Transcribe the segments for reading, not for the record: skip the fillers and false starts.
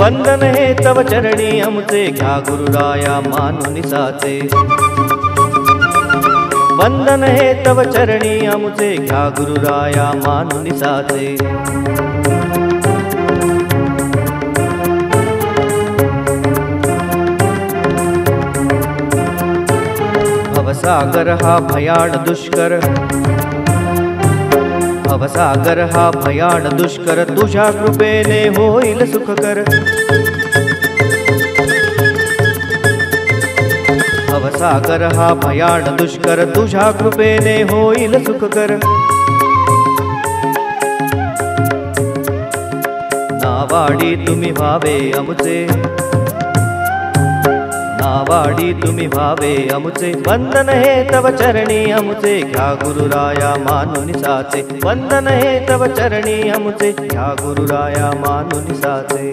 वंदन हे तव चरणी आमचे, घ्या गुरुराया मानुनी साचे। वंदन हे तव चरणी आमचे, घ्या गुरुराया मानुनी साचे। भवसागर हा भयान दुष्कर, भवसागर हा भयान दुष्कर, तुझ्या कृपेने होईल सुखकर। भवसागर हा भयान दुष्कर, तुझ्या कृपेने होईल सुखकर। नावाडी तुम्ही व्हावे आमचे, नावाडी तुम्ही व्हावे आमचे। वंदन हे तव चरणी आमचे, घ्या गुरुराया मानुनी साचे। वंदन हे तव चरणी आमचे, घ्या गुरुराया मानुनी साचे।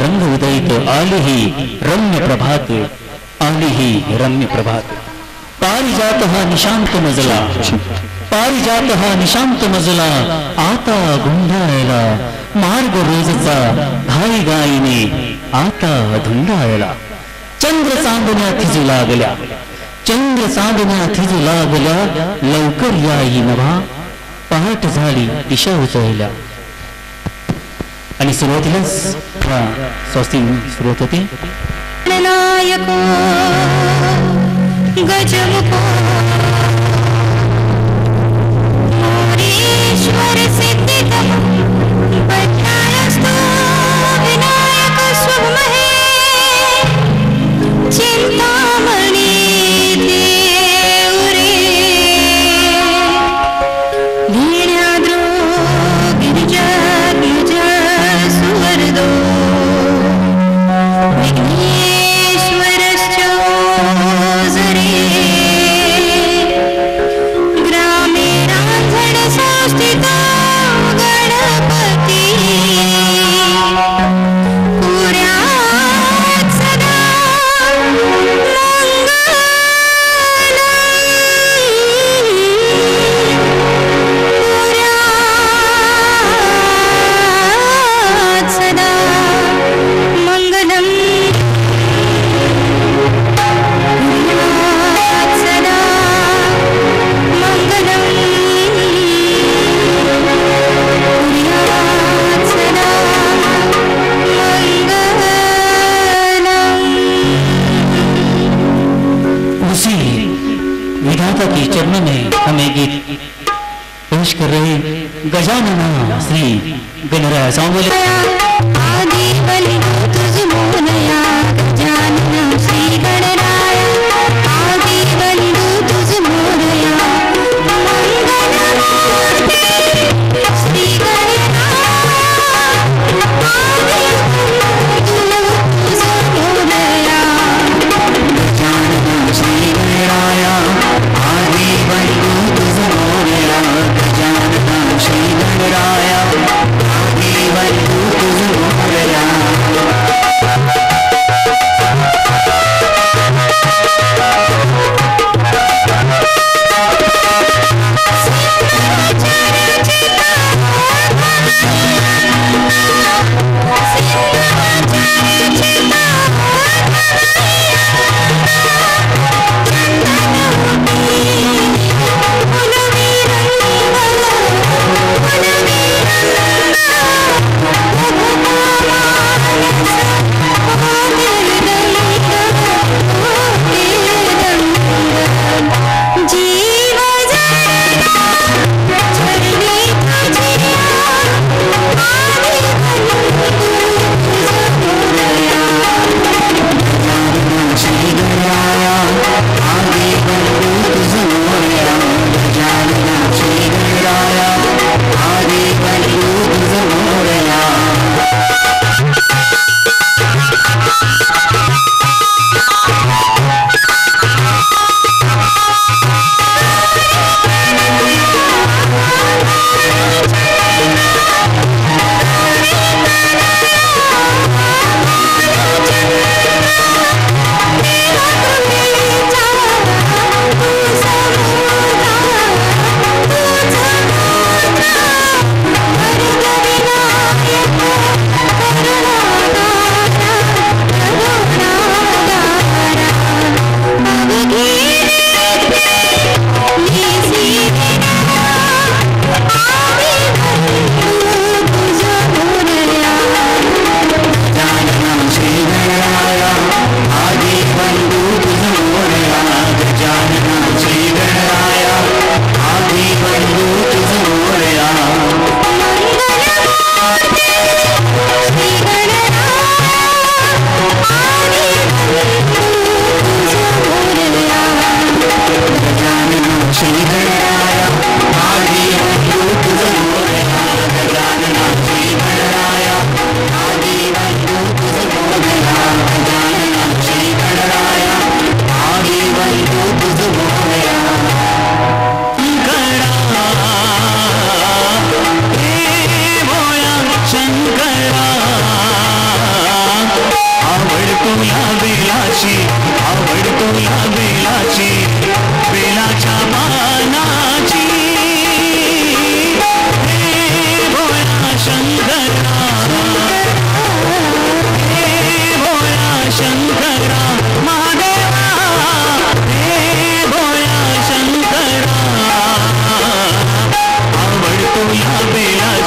रंग उदयित आली ही रम्य प्रभात, आली ही रम्य प्रभात। पारिजात हा निशांत मजला, पारिजात हा निशांत मजला, आता गुंडाळला मार्ग रोजचा घाई गाईने आता धुंडाळला। चंद्र चांदण्या थिजू लागल्या, चंद्र चांदण्या थिजू लागल्या, लवकर याई नभा पहाट झाली दिशा उजळल्या। आणि सुरुवातीलाच स्वस्ती सुरुवात होते। नायको गजमुखो मोरेश्वर सिद्धितमो पठारस्तु विनायक शुभमहे चिंतामणि देव रे लीलाद्रो गिरिजा गिरिजा सुवरदो के चरणों में हमें गीत पेश कर रहे गजानना श्री गणराय स्वामी। आदि बलि तुझ मोनया गजानना श्री गणराय, आदि बलि तुझ मोनया मंगलमूर्ति श्री गणराय, आदि तुझ मोनया गजानना श्री गणराय, आदि बलि तुझ मोनया गजानना श्री गणराय, आदि बलि तुझ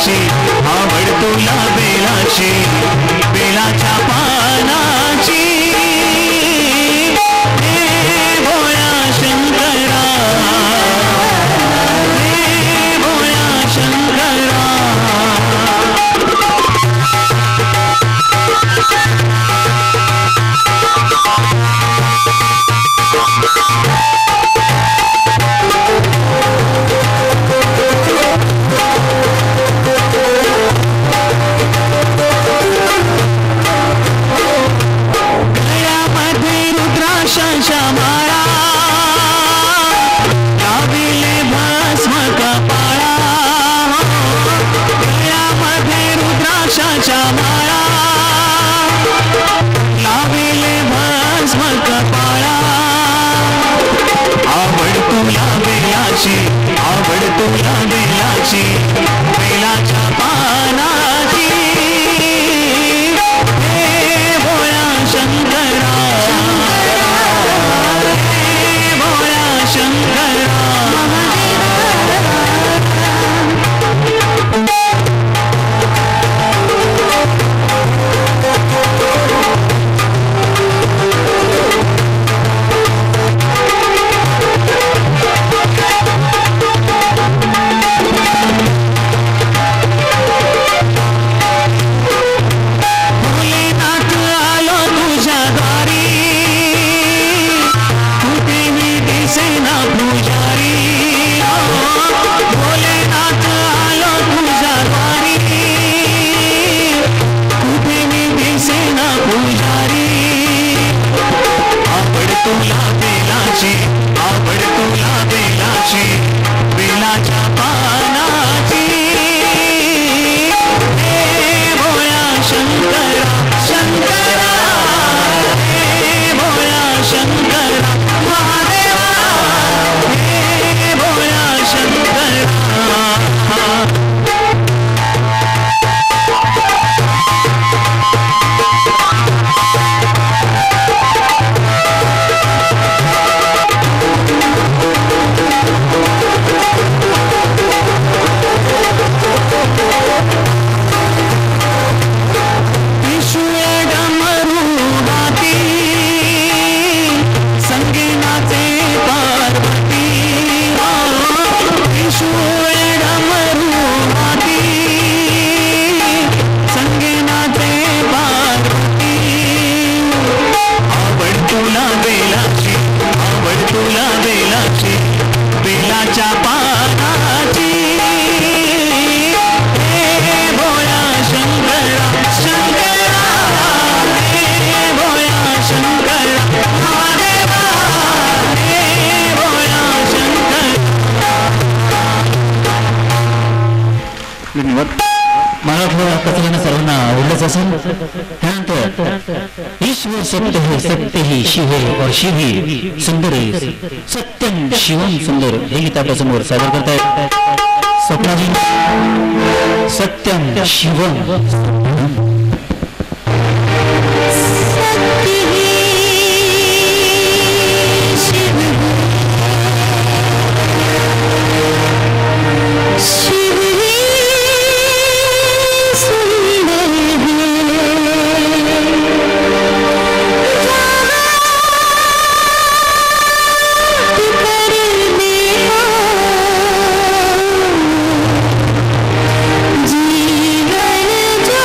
बेलाची आवड तुला बेलाची बेलाच्या पानाची हे भोळ्या शंकरा हे भोळ्या शंकरा माळा लाविले भस्म कपाळा गळ्यामध्ये रुद्राक्षाच्या माळा लाविले भस्म कपाळा आवड तुला बेलाची आवड तुला बेलाची बेलाच्या पानाची हे भोळ्या शंकरा मराठवाडा कथलेनं सर्वांना आवडलंच असेल. त्यानंतर ईश्वर सत्य है सत्य ही शिव है और शिव ही सुंदर है सत्यम शिवम सुंदर हे गीत आपल्या समोर सादर करतायत स्वप्नाजी. सत्यम शिवम जीवन जो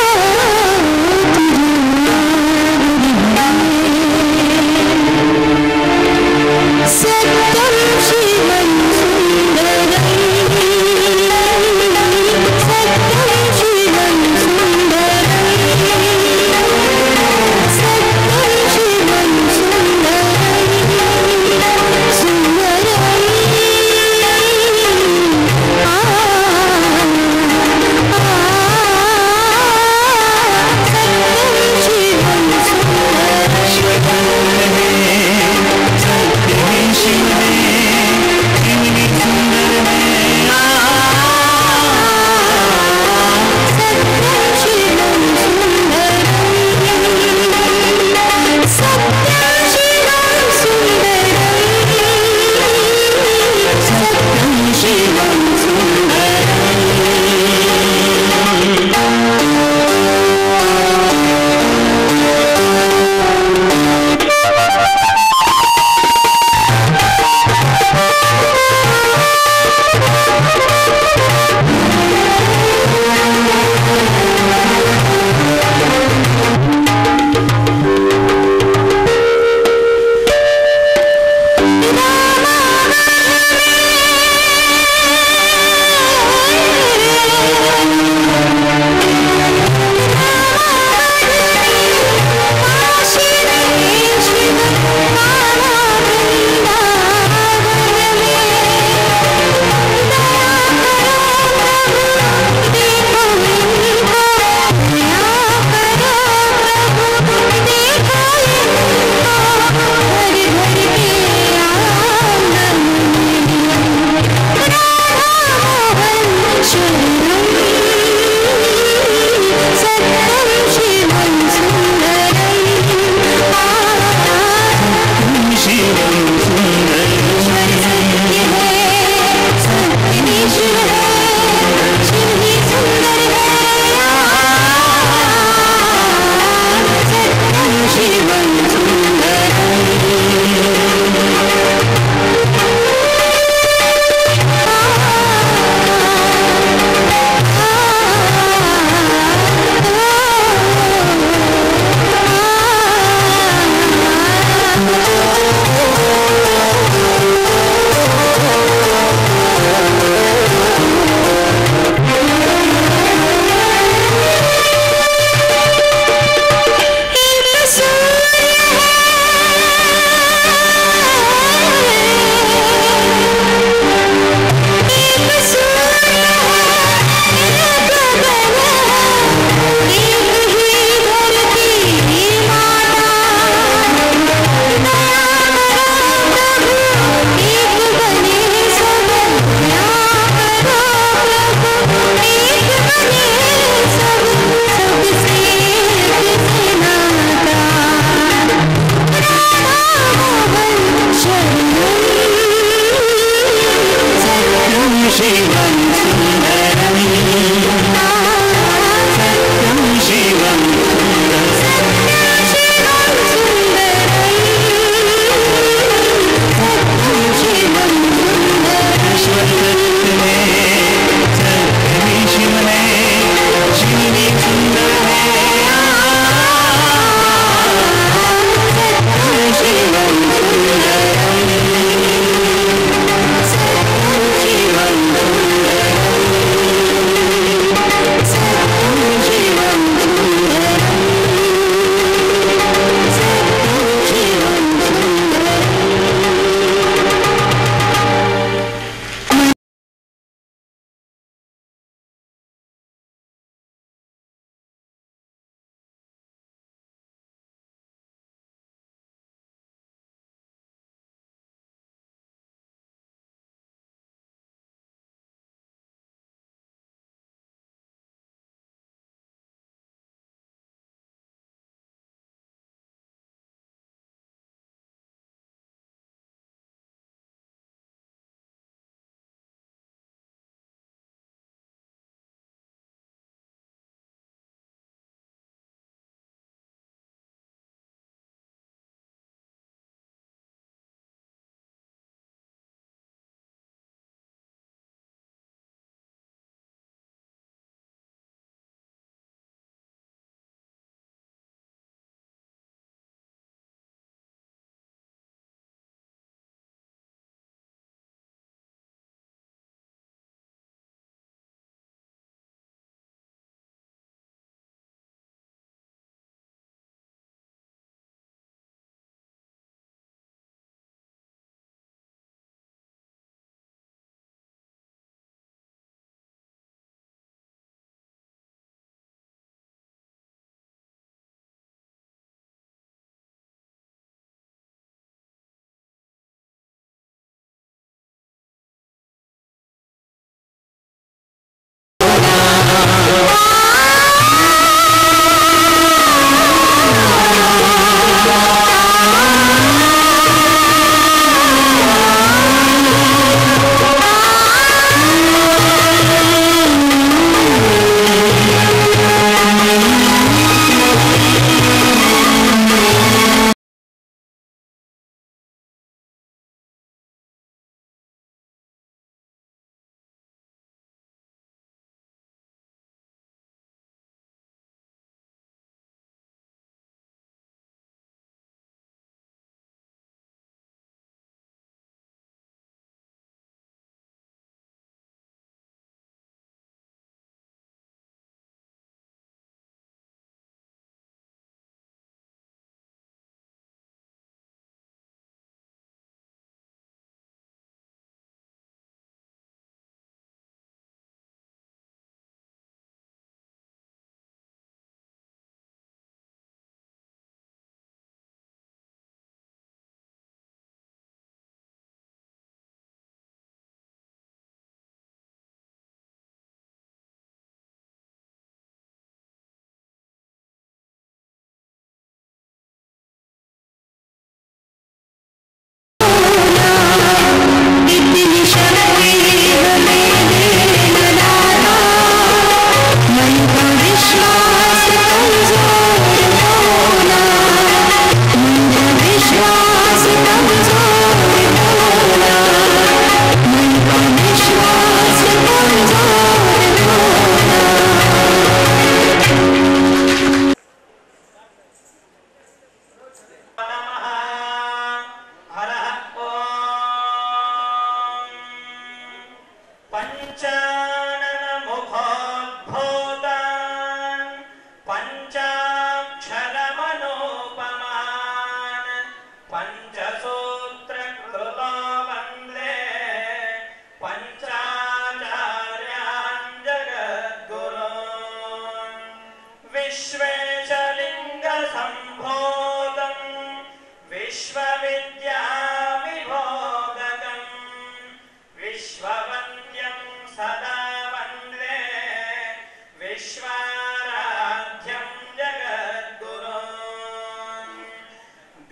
विश्वाराध्यं जगद्गुरुं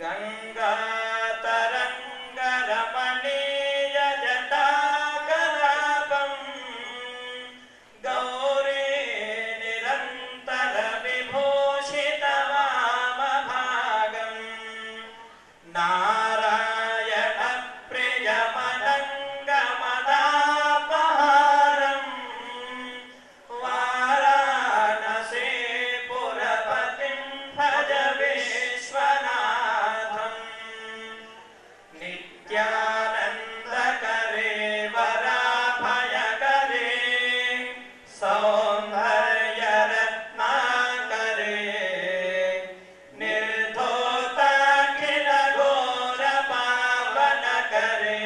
गङ्गातरङ्गरमणीयजटाकलापं गौरी निरन्तरविभूषितवामभागं नारायणप्रियमनङ्गमदापहारं वाराणसीपुरपतिं भज विश्वनाथम् नित्यानन्दकरे वराभयकरे सौन्दर्यरत्नाकरे निर्धूताखिलघोरपावनकरे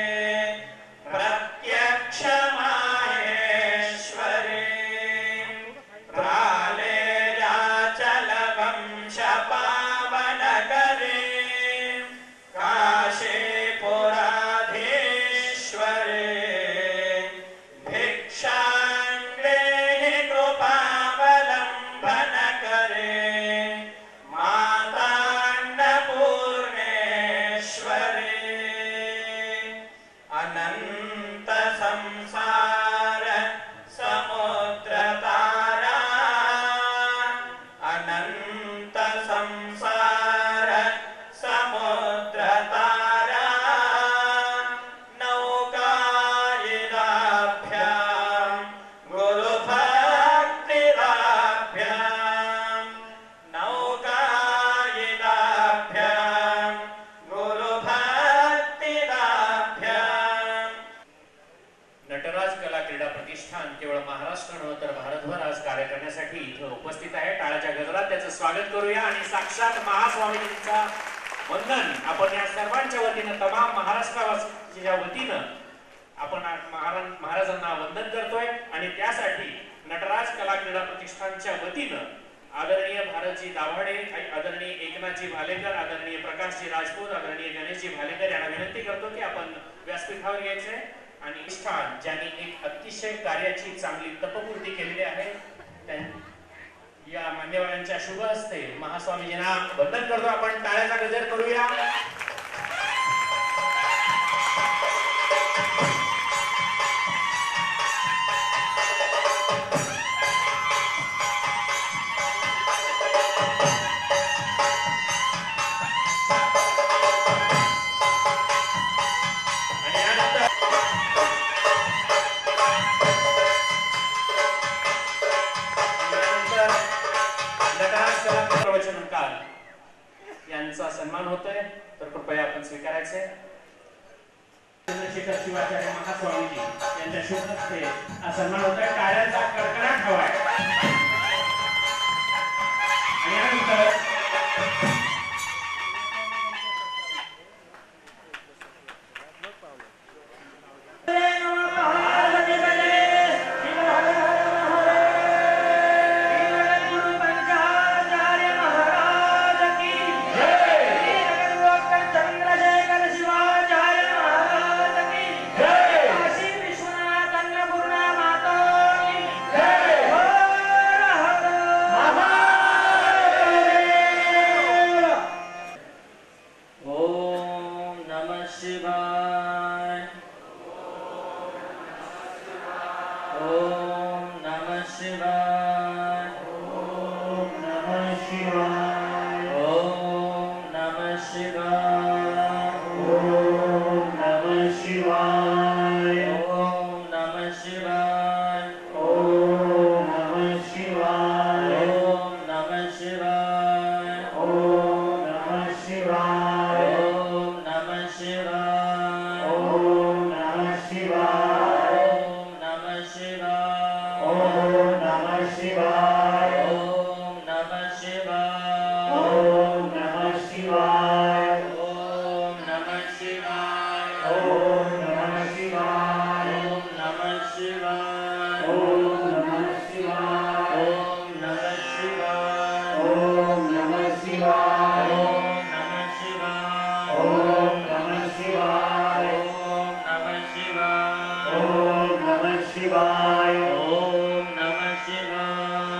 प्रत्यक्षमाहेश्वरे प्रालेयाचलवंशपावनकरे काशीपुराधीश्वरे भिक्षाङ्गेहि कृपावलम्बनकरे मातान्नपूर्णेश्वरे अनन्तसंसार समुद्रतारा अनन्तसंसार समुद्रतारा नौकायिदाभ्यां गुरुभक्तिदाभ्यां नौकायिदाभ्यां गुरुभक्तिदाभ्यां नटराज कला क्रीडा प्रतिष्ठान केवळ महाराष्ट्र नव्हे तर भारतभर आज कार्य करण्यासाठी इथे उपस्थित आहे. टाळ्याच्या गजरात त्याचं स्वागत करूया आणि साक्षात महास्वामीजींचा वंदन आपण या सर्वांच्या वतीनं तमाम महाराष्ट्राच्या वतीनं आपण महाराजांना वंदन करतोय आणि त्यासाठी नटराज कला क्रीडा प्रतिष्ठानच्या वतीनं आदरणीय भारतजी दाभाडे, आदरणीय एकनाथजी भालेकर, आदरणीय प्रकाशजी राजपूत, आदरणीय गणेशजी भालेकर यांना विनंती करतो की आपण व्यासपीठावर यायचंय आणि प्रतिष्ठान ज्यांनी एक अतिशय कार्याची चांगली तपपूर्ती केलेली आहे या मान्यवरांच्या शुभ हस्ते महास्वामीजींना वंदन करतो. आपण टाळ्याचा गजर करूया. प्रवचनकार यांचा सन्मान होतोय तर कृपया आपण स्वीकारायचे. चंद्रशेखर शिवाचार्य महास्वामीजी यांच्या शुभ हस्ते हा सन्मान होतोय. टाळ्यांचा कडकडाट हवाय. आणि यानंतर Om Namah Shivaya.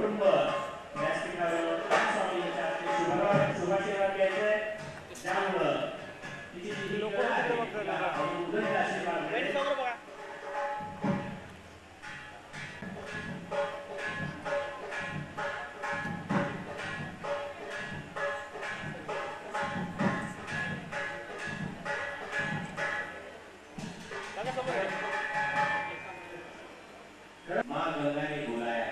कुटुंब व्यासपीठावर स्वामींच्या हस्ते शुभाशीर्वाद घ्यायचे, त्यामुळं तिची जी कला आहे तिला उदंड आशीर्वाद मिळेल. माँ गंगा ने बुलाया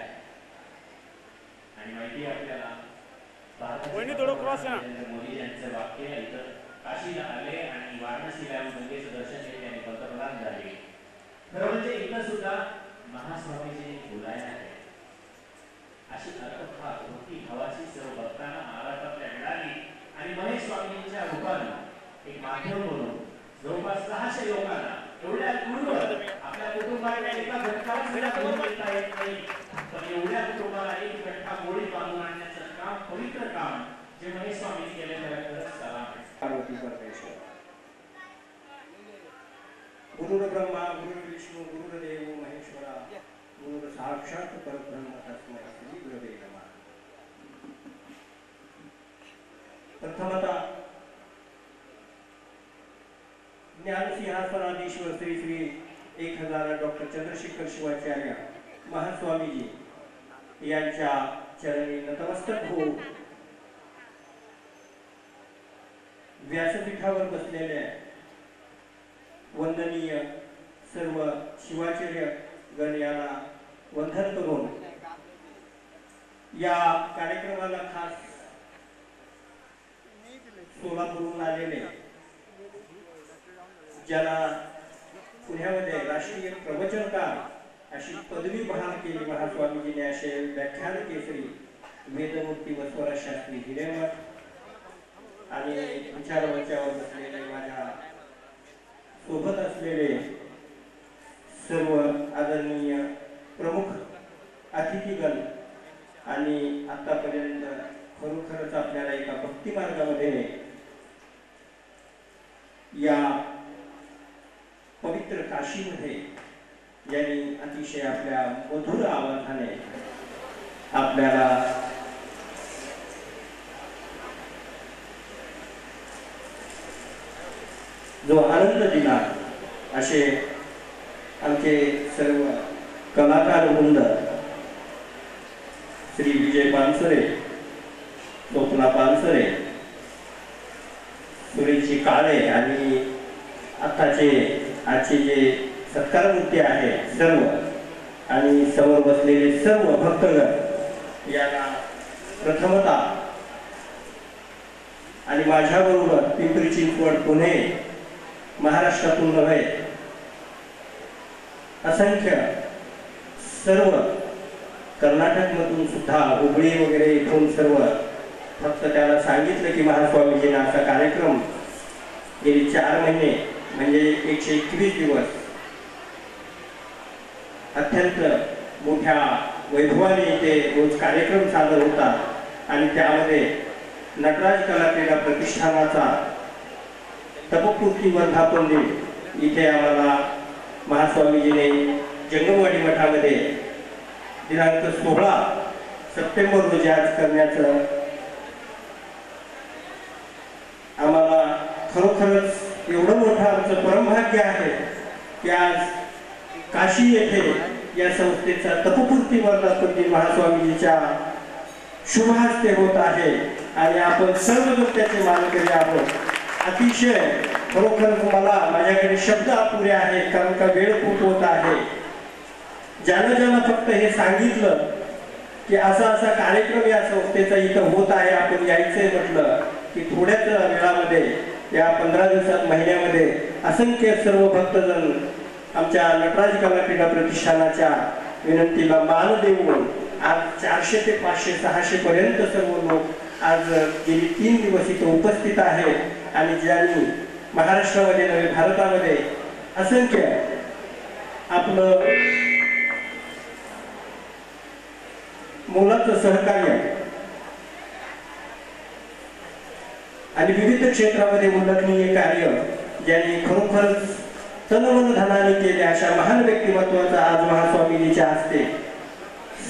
आणि माहिती आपल्याला नरेंद्र मोदी यांचं वाक्य इथं काशीला आले आणि वाराणसीला येऊन गंगेचं दर्शन घेतले आणि पंतप्रधान झाले. खरं म्हणजे इथं सुद्धा महास्वामीजी बुलाया आहे अशी अर्थात होती हवाची सर्व भक्तांना महाराष्ट्रातल्या मिळाली आणि महेश स्वामींच्या रूपानं एक माध्यम म्हणून जवळपास 600 लोकांना एवढ्या दूरवर आपल्या कुटुंबाला एका घटकाला सुद्धा घेऊन येता येत नाही, पण एवढ्या कुटुंबाला एक घटका गोळी बांधून आणण्याचं काम, पवित्र काम जे महेश स्वामींनी केले त्याला खरंच सलाम आहे. पार्वती परमेश्वर. गुरुर ब्रह्मा गुरुर विष्णू गुरुर्देव महेश्वरा गुरुर साक्षात परब्रह्म तस्मै श्री गुरवे नमः. प्रथमतः ज्ञानसिंहासनाधीश्वर श्री श्री 1000 डॉक्टर चंद्रशेखर शिवाचार्य महास्वामीजी यांच्या चरणी नतमस्तक होऊन व्यासपीठावर बसलेल्या वंदनीय सर्व शिवाचार्य गण यांना वंदन करून या कार्यक्रमाला खास सोलापूरहून आलेले, ज्याला पुण्यामध्ये राष्ट्रीय प्रवचनकार अशी पदवी बहाल केली महास्वामीजीने, असे व्याख्यान केसरी वेदमूर्ती वसवराज शास्त्री हिरेमठ आणि विचारमंचावर बसलेले माझ्या सोबत असलेले सर्व आदरणीय प्रमुख अतिथीगण आणि आतापर्यंत खरोखरच आपल्याला एका भक्ती मार्गामध्ये या पवित्र काशीमध्ये यांनी अतिशय आपल्या मधुर आवाजाने आपल्याला जो आनंद दिला, असे आमचे सर्व कलाकार वृंद श्री विजय पानसरे, स्वप्ना पानसरे, सुरेशजी काळे आणि आजचे जे सत्कारमूर्ती आहे सर्व आणि समोर बसलेले सर्व भक्तगण यांना प्रथमतः आणि माझ्याबरोबर पिंपरी चिंचवड पुणे महाराष्ट्रातून नव्हे असंख्य सर्व कर्नाटकमधून सुद्धा हुबळी वगैरे इथून सर्व फक्त त्याला सांगितलं की महास्वामीजींना असा कार्यक्रम गेली 4 महिने म्हणजे 121 दिवस अत्यंत मोठ्या वैभवाने इथे रोज कार्यक्रम चालत होता आणि त्यामध्ये नटराज कला क्रीडा प्रतिष्ठानाचा तपपूर्ती वर्धापन दिन इथे आम्हाला महास्वामीजीने जंगमवाडी मठामध्ये दिनांक 16 सप्टेंबर रोजी आज करण्याचं आम्हाला खरोखरच एवढं मोठं आमचं परमभाग्य आहे की आज काशी येथे या संस्थेचा तपपूर्ती वर्धापन दिन महास्वामीजीच्या शुभ हस्ते होत आहे आणि आपण सर्वजण त्याचे मानकरी आहोत. अतिशय खरोखर मला माझ्याकडे शब्द अपुरे आहेत कारण का वेळ खूप होत आहे. ज्यानं फक्त हे सांगितलं की असा कार्यक्रम या संस्थेचा इथं होत आहे, आपण यायचंय म्हटलं की थोड्याच वेळामध्ये या 15 दिवसात महिन्यामध्ये असंख्य सर्व भक्तजण आमच्या नटराज कला क्रीडा प्रतिष्ठानाच्या विनंतीला मान देऊन आज 400 ते 500 600 पर्यंत सर्व लोक आज गेली 3 दिवस इथे उपस्थित आहेत आणि ज्यांनी महाराष्ट्रामध्ये नव्हे भारतामध्ये असंख्य आपलं मोलाचं सहकार्य आणि विविध क्षेत्रामध्ये उल्लेखनीय कार्य ज्यांनी खरोखरच तन मन धनाने केले अशा महान व्यक्तिमत्वाचा आज महास्वामीजीच्या हस्ते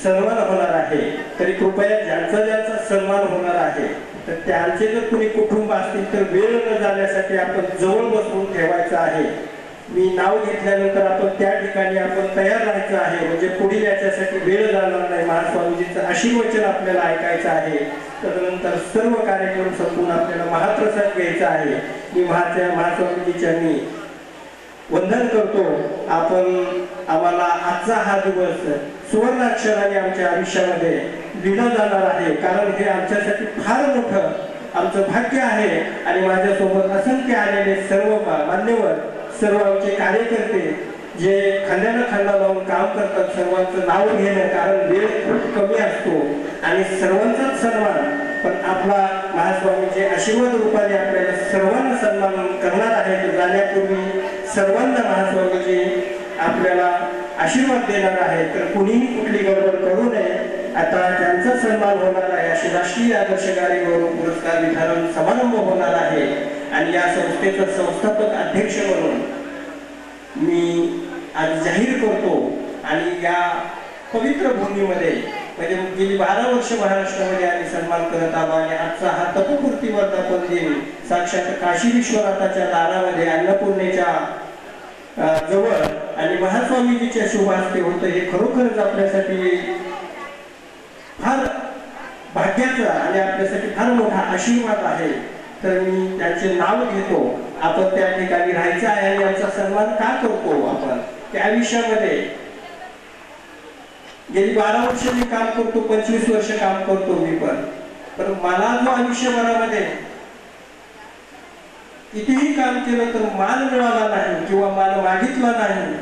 सन्मान होणार आहे. तरी कृपया ज्यांचा ज्यांचा सन्मान होणार आहे तर त्यांचे जर कुणी कुटुंब असतील तर वेळ न जाण्यासाठी आपण जवळ बसवून ठेवायचं आहे. मी नाव घेतल्यानंतर आपण त्या ठिकाणी आपण तयार राहायचं आहे, म्हणजे पुढील याच्यासाठी वेळ जाणार नाही. महास्वामीजींचं आशीर्वचन आपल्याला ऐकायचं आहे. तदनंतर सर्व कार्यक्रम संपून आपल्याला महाप्रसाद घ्यायचा आहे. मी महास्वामीजीच्या मी वंदन करतो. आम्हाला आजचा हा दिवस सुवर्णाक्षराने आमच्या आयुष्यामध्ये लिहिला जाणार आहे, कारण हे आमच्यासाठी फार मोठं आमचं भाग्य आहे. आणि माझ्यासोबत असंख्य आलेले सर्व मान्यवर, सर्व आमचे कार्यकर्ते जे खांद्याला खांदा लावून काम करतात, सर्वांचं नाव घेणं, कारण वेळ खूप कमी असतो आणि सर्वांचाच सन्मान. पण आपला महास्वामीचे आशीर्वाद रूपाने आपल्याला सर्वांना सन्मान करणार आहेत. जाण्यापूर्वी सर्वांना महास्वामीजी आपल्याला आशीर्वाद देणार आहे. तर कुणीही कुठली गडबड करू नये. आता त्यांचा सन्मान होणार आहे. अशी राष्ट्रीय आदर्श कार्य गौरव पुरस्कार वितरण समारंभ होणार आहे. आणि या संस्थेचा संस्थापक अध्यक्ष म्हणून मी आज जाहीर करतो. आणि या पवित्र भूमीमध्ये म्हणजे गेली 12 वर्ष महाराष्ट्रामध्ये आम्ही सन्मान करत आलो. आणि आजचा हा तपपूर्ती वर्धापन दिन साक्षात काशी विश्वनाथाच्या दारामध्ये अन्नपूर्णेच्या जवळ आणि महास्वामीजीच्या शुभ हस्ते होतं. हे खरोखरच आपल्यासाठी फार भाग्याचा आणि आपल्यासाठी फार मोठा आशीर्वाद आहे. तर मी त्याचे नाव घेतो. आपण त्या ठिकाणी राहायचं आहे आणि याचा सन्मान का करतो आपण त्या आयुष्यामध्ये गेली 12 वर्ष मी काम करतो, 25 वर्ष काम करतो मी. पण मला जो आयुष्यभरामध्ये कितीही काम केलं तर मान मिळाला नाही किंवा मान मागितला नाही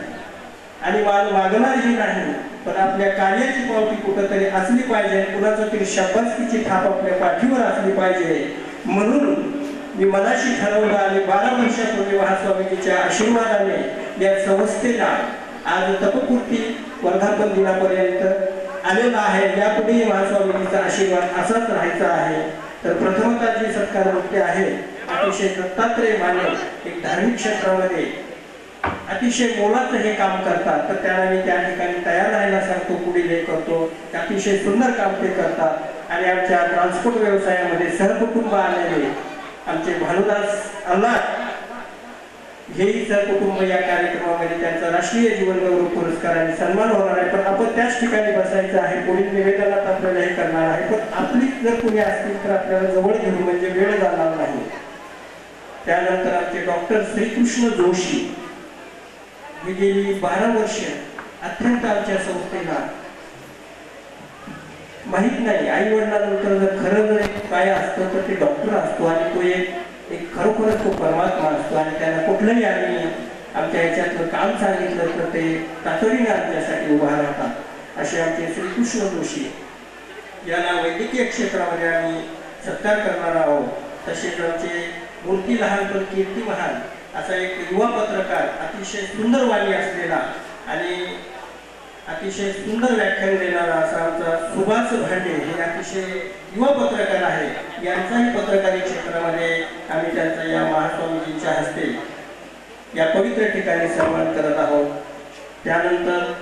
आणि मान मागणारही नाही. पण आपल्या कार्याची पावती कुठंतरी असली पाहिजे, कुणाचं तरी शाबासकीची थाप आपल्या पाठीवर असली पाहिजे. म्हणून मी मनाशी ठरवलं आणि 12 वर्षापूर्वी महास्वामीजीच्या आशीर्वादाने या संस्थेला आज तपपूर्ती वर्धापन दिनापर्यंत आलेला आहे. यापुढेही महास्वामीजीचा आशीर्वाद असाच राहायचा आहे. तर प्रथमतः जी सत्कार वक्ते आहे अतिशय दत्तात्रेय मान्य, एक धार्मिक क्षेत्रामध्ये अतिशय मोलाचं हे काम करतात. तर त्यांना मी त्या ठिकाणी तयार राहायला सांगतो, पुढील हे करतो. अतिशय सुंदर काम ते करतात. आणि आमच्या ट्रान्सपोर्ट व्यवसायामध्ये सहकुटुंब आलेले आमचे भानुदास अल्लाट हेही सहकुटुंब या कार्यक्रमामध्ये त्यांचा राष्ट्रीय जीवन गौरव पुरस्काराने सन्मान होणार आहे. पण आपण त्याच ठिकाणी बसायचं आहे. पुढील निवेदनात आपल्याला हे करणार आहे. पण आपली जर कुणी असतील तर आपल्याला जवळ घेऊन म्हणजे वेळ जाणार नाही. त्यानंतर आमचे डॉक्टर श्रीकृष्ण जोशी हे गेली 12 वर्ष अत्यंत आमच्या संस्थेला माहित नाही, आई वडिलांनंतर जर खरं जर काय असतं तर ते डॉक्टर असतो आणि तो एक खरोखरच तो परमात्मा असतो. आणि त्यांना कुठलंही आम्ही आमच्या ह्याच्यातलं काम सांगितलं तर ते तातडीने आमच्यासाठी उभा राहतात. असे आमचे श्रीकृष्ण जोशी यांना वैद्यकीय क्षेत्रामध्ये आम्ही सत्कार करणार आहोत. तसेच आमचे मूर्ती लहान पण कीर्ती महान असा एक युवा पत्रकार, अतिशय सुंदर वाणी असलेला आणि अतिशय सुंदर व्याख्यान देणारा असा आमचा सुभाष भांडे हे अतिशय युवा पत्रकार आहे. यांचाही पत्रकारी क्षेत्रामध्ये आम्ही त्यांचा या महास्वामीजींच्या हस्ते या पवित्र ठिकाणी सन्मान करत आहोत. त्यानंतर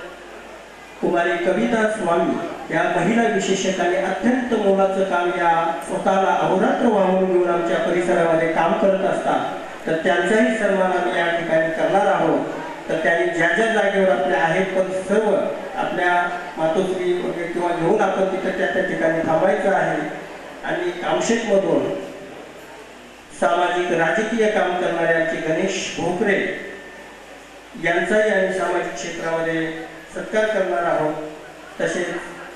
कुमारी कविता स्वामी या महिला विशेषकाने अत्यंत मोलाचं काम या स्वतःला अहोरात्र वाहून घेऊन आमच्या परिसरामध्ये काम करत असतात. तर त्यांचाही सन्मान आम्ही या ठिकाणी करणार आहोत. तर त्यांनी ज्या ज्या जागेवर आपल्या आहेत पण सर्व आपल्या मातोश्री वगैरे किंवा घेऊन आपण तिथं त्या ठिकाणी थांबायचं आहे. आणि कामशेतमधून सामाजिक राजकीय काम करणारे आमचे गणेश भोकरे यांचाही आम्ही सामाजिक क्षेत्रामध्ये सत्कार करणार आहोत. तसेच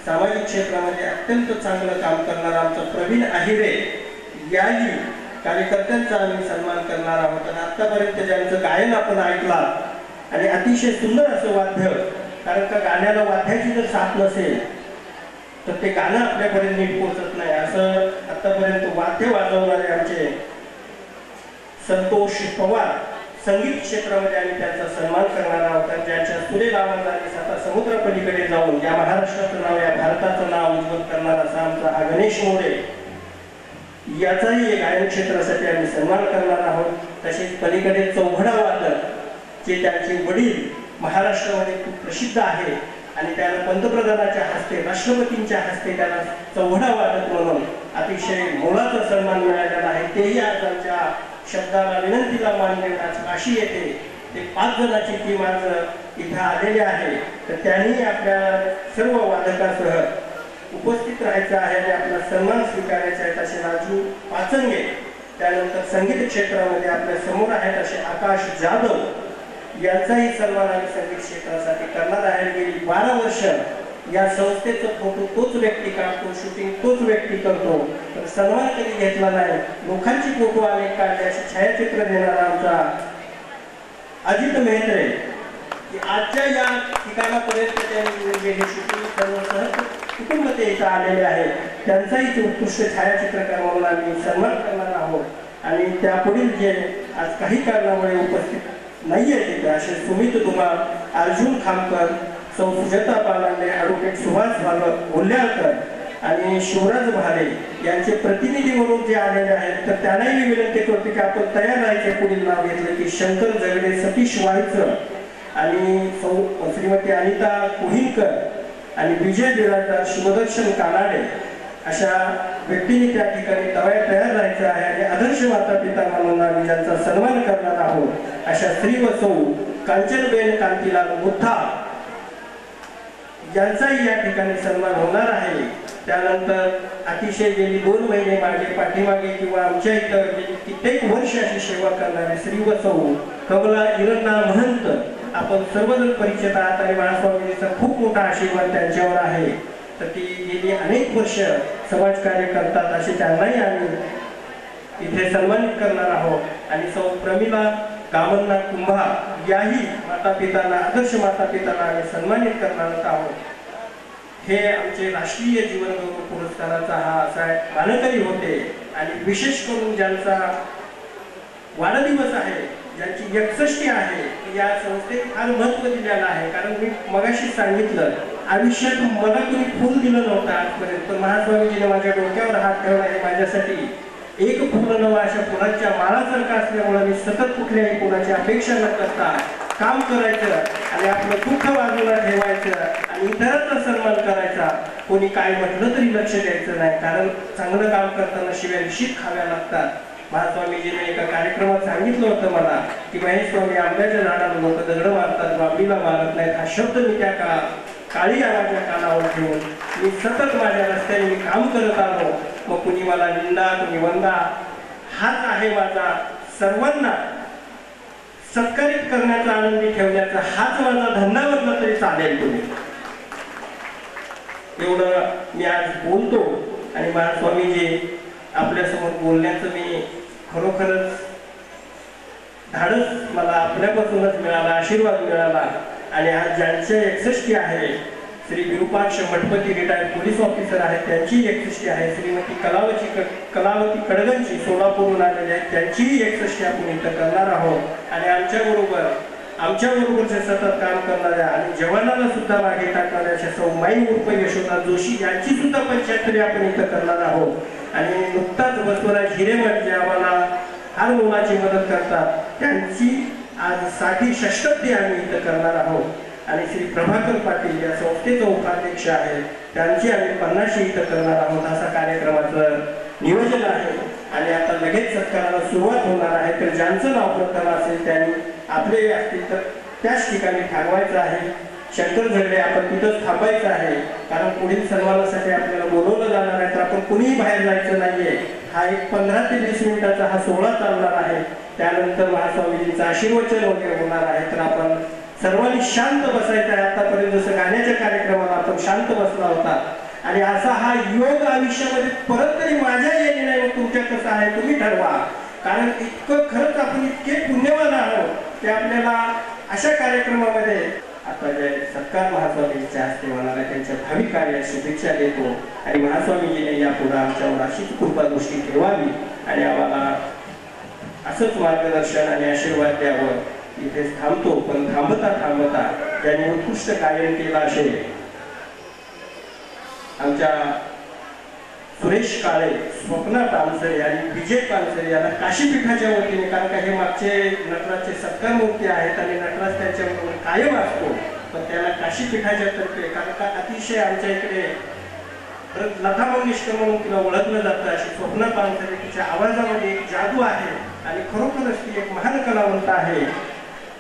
सामाजिक क्षेत्रामध्ये अत्यंत चांगलं काम करणारा आमचा प्रवीण आहिरे याही कार्यकर्त्यांचा आम्ही सन्मान करणार आहोत. आणि आतापर्यंत ज्यांचं गायन आपण ऐकला आणि अतिशय सुंदर असं वाद्य, कारण का गाण्याला वाद्याची जर साथ नसेल तर ते गाणं आपल्यापर्यंत नीट पोहोचत नाही. असं आतापर्यंत वाद्य वाजवणारे आमचे संतोष पवार संगीत क्षेत्रामध्ये आम्ही त्यांचा सन्मान करणार आहोत. ज्यांच्या सुरेल आवाजाने आता समुद्रापलीकडे जाऊन या महाराष्ट्राचं नाव, या भारताचं नाव उज्ज्वल करणार असा आमचा हा गणेश मोरे याचाही गायन क्षेत्रासाठी आम्ही सन्मान करणार आहोत. तसेच पलीकडे चौघडा वादक जे त्यांचे वडील महाराष्ट्रामध्ये खूप प्रसिद्ध आहे आणि त्याला पंतप्रधानाच्या हस्ते राष्ट्रपतींच्या हस्ते त्याला चौघडा वादक म्हणून अतिशय मोलाचा सन्मान मिळालेला आहे. तेही आज आमच्या शब्दाला विनंतीला मान देऊन आज काशी येथे ते 5 जणांची टीम आज इथे आलेली आहे. तर त्यांनी आपल्या सर्व वादकासह उपस्थित राहायचं आहे आणि आपला सन्मान स्वीकारायचा आहे. असे राजू पाचंगे, त्यानंतर संगीत क्षेत्रामध्ये आपल्या समोर आहेत असे आकाश जाधव यांचाही सन्मान आम्ही संगीत क्षेत्रासाठी करणार आहे. गेली 12 वर्ष या संस्थेचा फोटो तोच व्यक्ती काढतो, शूटिंग तोच व्यक्ती करतो, तर सन्मान कधी घेतला नाही. लोकांची फोटो अनेक काढले असे छायाचित्र देणारा आमचा अजित मेहत्रे की आजच्या या ठिकाणापर्यंत त्यांनी हे शूटिंग सर्व कुटुंब ते इथं आलेले आहेत. त्यांचाही उत्कृष्ट छायाचित्रकार म्हणून आम्ही सन्मान करणार आहोत. आणि त्यापुढील जे आज काही कारणामुळे उपस्थित नाहीये तिथे असे सुमित धुमाळ, अर्जुन खामकर, सौ सुजाता पालांडे, ॲडव्होकेट सुभाष गोल्याळकर आणि शिवराज भाले यांचे प्रतिनिधी म्हणून जे आलेले आहेत, तर त्यांनाही मी विनंती करतो की आपण तयार राहायचे. पुढील नाव घेतलं की शंकर जगडे, सतीश वायचं आणि श्रीमती अनिता कोहिनकर आणि विजय बिराजदार, शिवदर्शन कानाडे अशा व्यक्तींनी त्या ठिकाणी तयार राहायचं आहे. आणि आदर्श माता पिता म्हणून आम्ही ज्यांचा सन्मान करणार आहोत अशा श्री व सौ कांचनबेन कांतीलाल मुथा यांचाही या ठिकाणी सन्मान होणार आहे. त्यानंतर अतिशय गेली 2 महिने मागे पाठीमागे किंवा आमच्या इतर गेली कित्येक वर्ष अशी सेवा करणारे श्री व सौ कमला इरण्णा महंत आपण सर्वजण परिचित आहात आणि महास्वामींचा खूप मोठा आशीर्वाद त्यांच्यावर आहे. तर ती गेली अनेक वर्ष समाजकार्य करतात असे त्यांनाही आम्ही इथे सन्मानित करणार आहोत. आणि सौ प्रमिला गामन्ना कुंभार याही माता पितांना, आदर्श माता पितांना आम्ही सन्मानित करणार आहोत. हे आमचे राष्ट्रीय जीवनगौरव पुरस्काराचा हा असा मानकरी होते. आणि विशेष करून ज्यांचा वाढदिवस आहे, ज्यांची 61 आहे, या संस्थेत फार महत्त्व दिलेलं आहे. कारण मी मगाशी सांगितलं आयुष्यात मला कोणी फूल दिलं नव्हतं आजपर्यंत, महास्वामीजीने माझ्या डोक्यावर हात ठेवला आहे माझ्यासाठी. एक फुलं नवं अशा फुलांच्या माळासारखं असल्यामुळे मी सतत कुठल्याही फुलाची अपेक्षा न करता काम करायचं आणि आपलं दुःख बाजूला ठेवायचं आणि इतरांचा सन्मान करायचा. कोणी काय म्हटलं तरी लक्ष द्यायचं नाही, कारण चांगलं काम करताना शिव्या निश्चित खाव्या लागतात. महास्वामीजीने एका कार्यक्रमात सांगितलं होतं मला की महेश स्वामी आंब्याच्या झाडाला लोक दगड मारतात, बाबलीला मारत नाहीत. हा शब्द मी त्या काळी माझ्या कानावर ठेवून मी सतत माझ्या रस्त्याने मी काम करत आलो. मग कुणी मला निंदा, कुणी वंदा, हाच आहे माझा सर्वांना सत्कारित करण्याचा, आनंदी ठेवण्याचा हाच माझा धंदा म्हटलं तरी चालेल. तुम्ही एवढं मी आज बोलतो. आणि महास्वामीजी आपल्यासमोर बोलण्याचं मी खरोखरच धाडस मला आपल्यापासूनच मिळाला, आशीर्वाद मिळाला. आणि आज ज्यांचे 61 आहे, Shri Virupaksha Mathpati retired police officer आहेत, त्यांची 61 आहे. श्रीमती कलावती कडगंची सोलापूरहून आलेले आहेत, त्यांचीही 61 आपण इथं करणार आहोत. आणि आमच्याबरोबर जे सतत काम करणाऱ्या आणि जवानाला सुद्धा मागे टाकणाऱ्या अशा सौ माई उर्फ यशोदा जोशी यांची सुद्धा 75 आपण इथं करणार आहोत. आणि नुकताच बसवराज हिरेमठ जे आम्हाला फार मोलाची मदत करतात, त्यांची आज 60वी आम्ही इथं करणार आहोत. आणि श्री प्रभाकर पाटील या संस्थेचे उपाध्यक्ष आहेत, त्यांची आम्ही 50 इथं करणार आहोत. असा कार्यक्रमाचं नियोजन आहे. आणि आता लगेच सत्काराला सुरुवात होणार आहे. तर ज्यांचं नाव प्रथम असेल त्यांनी आपले असतील तर त्याच ठिकाणी थांबवायचं आहे. शंकर झगडे आपण तिथंच थांबायचं आहे, कारण पुढील सन्मानासाठी आपल्याला बोलवलं जाणार आहे. तर आपण कुणीही बाहेर जायचं नाहीये. हा एक 15 ते 20 मिनिटाचा हा सोहळा चालणार आहे. त्यानंतर महास्वामीजींचं आशीर्वचन वगैरे होणार आहे. तर आपण सर्वांनी शांत बसायचं आहे. आतापर्यंत जसं गाण्याच्या कार्यक्रमाला आपण शांत बसला होता, आणि असा हा योग आयुष्यामध्ये परत तरी माझ्या येणे नाही, तुमच्या कसं आहे तुम्ही ठरवा. कारण इतकं खरंच आपण इतके पुण्यवान आहोत की आपल्याला अशा कार्यक्रमामध्ये आता जे सत्कार महास्वामींच्या हस्ते होणार आहे त्यांच्या भावी कार्यात शुभेच्छा देतो. आणि महास्वामीजीने यापुढे आमच्यावर अशीच कृपा दृष्टी ठेवावी आणि आम्हाला असंच मार्गदर्शन आणि आशीर्वाद द्यावं. इथे थांबतो. पण थांबता ज्यांनी उत्कृष्ट कार्य केलं असे आमच्या सुरेश काळे, स्वप्ना तामसरे आणि विजय तामसरे यांना काशीपीठाच्या वतीने, कारण का हे मागचे नटराजचे सत्कार मूर्ती आहेत आणि नटराज त्यांच्याबरोबर कायम असतो, पण त्याला काशीपीठाच्या तर्फे, कारण का अतिशय आमच्या इकडे लता मंगेशकर म्हणून तिला ओळखलं जातं, अशी स्वप्ना पानसरे, तिच्या आवाजामध्ये एक जादू आहे आणि खरोखरच ती एक महान कलावंत आहे.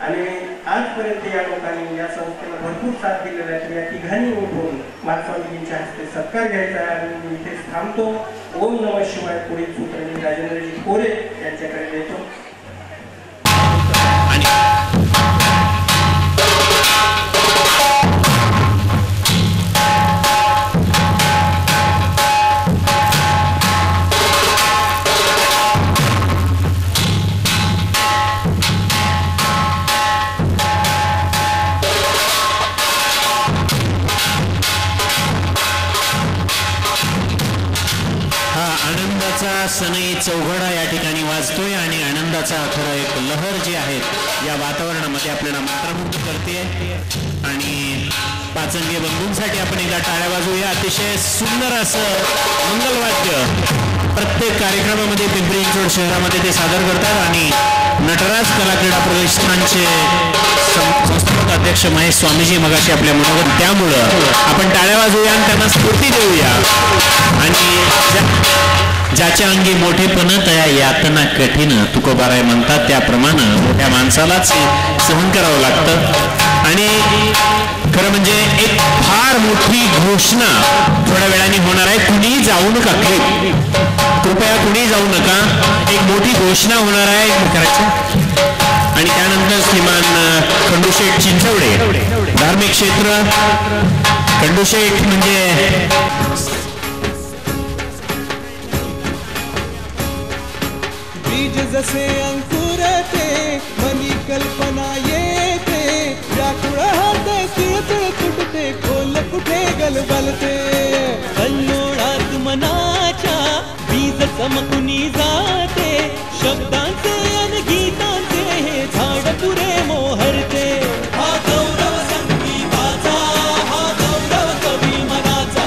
आणि आजपर्यंत या लोकांनी या संस्थेला भरपूर साथ दिलेला आहे. या तिघांनी उठून महास्वामीजींच्या हस्ते सत्कार घ्यायचा आहे आणि मी इथेच थांबतो. ओम नमः शिवाय. पुढील सूत्र मी राजेंद्रजी कोरे यांच्याकडे देतो. सनई चौघडा या ठिकाणी वाजतोय आणि आनंदाचा खरं एक लहर जी आहेत या वातावरणामध्ये आपल्याला मंत्रमुग्ध करते. आणि पाचंगे बंधूंसाठी आपण एकदा टाळ्या वाजवूया. अतिशय सुंदर असं मंगलवाद्य प्रत्येक कार्यक्रमामध्ये पिंपरी चिंचवड शहरामध्ये ते सादर करतात. आणि नटराज कला क्रीडा प्रतिष्ठानचे संस्थापक अध्यक्ष महेश स्वामीजी मगाशी आपल्या मनोगत, त्यामुळं आपण टाळ्या वाजवूया आणि त्यांना स्फूर्ती देऊया. आणि ज्याच्या अंगी मोठेपण तया यातना कठीण तुकोबाराय म्हणतात, त्याप्रमाणे मोठ्या माणसालाच सहन करावं लागतं. आणि खरं म्हणजे एक फार मोठी घोषणा थोड्या वेळाने होणार आहे. कुणीही जाऊ नका, कृपया कुणीही जाऊ नका. एक मोठी घोषणा होणार आहे करायची. आणि त्यानंतर श्रीमान खंडूशेठ चिंचवडे, धार्मिक क्षेत्र. खंडूशेठ म्हणजे बीज जसे अंकुरते मनी कल्पना येते, व्याकुळ हाते तिळतिळ तुटते, खोल कुठे गलबलते. कल्लोळात मनाच्या बीज चमकुनी जाते, शब्दांचे आणि गीतांचे हे झाड पुरे मोहरते. हा गौरव संगीताचा, हा गौरव कवी मनाचा,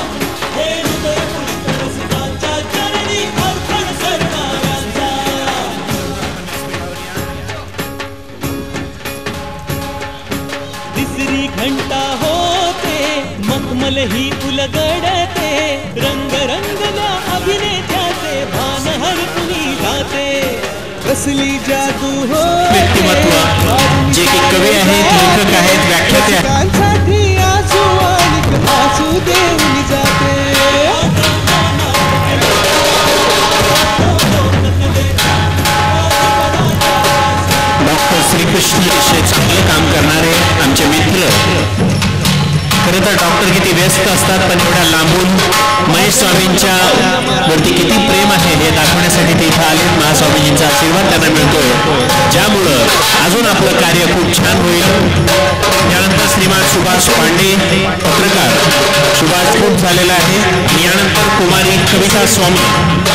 हे हृदय पुष्कर सुतांच्या चरणी अर्पण करणाऱ्यांचा. तिसरी घंटा होते, मखमल ही उलगडते, रंग रंगला अभिनेत्याचे भान हरपुनी जाते. कसली जादू हो व्यक्तिमत्व जे की कवी आहेत, लेखक आहेत, व्याख्याते आहेत, साठी आसू आणि आसू देऊन जाते. डॉक्टर श्रीकृष्ण चांगलं काम करणारे आमचे मित्र. खरं तर डॉक्टर किती व्यस्त असतात, पण एवढ्या लांबून महेश स्वामींच्या वरती किती प्रेम आहे हे दाखवण्यासाठी ते इथं आले. महास्वामीजींचा आशीर्वाद त्यांना मिळतोय, ज्यामुळं अजून आपलं कार्य खूप छान होईल. यानंतर श्रीमान सुभाष पांडे, पत्रकार सुभाष खूप झालेला आहे. आणि यानंतर कुमारी कविता स्वामी,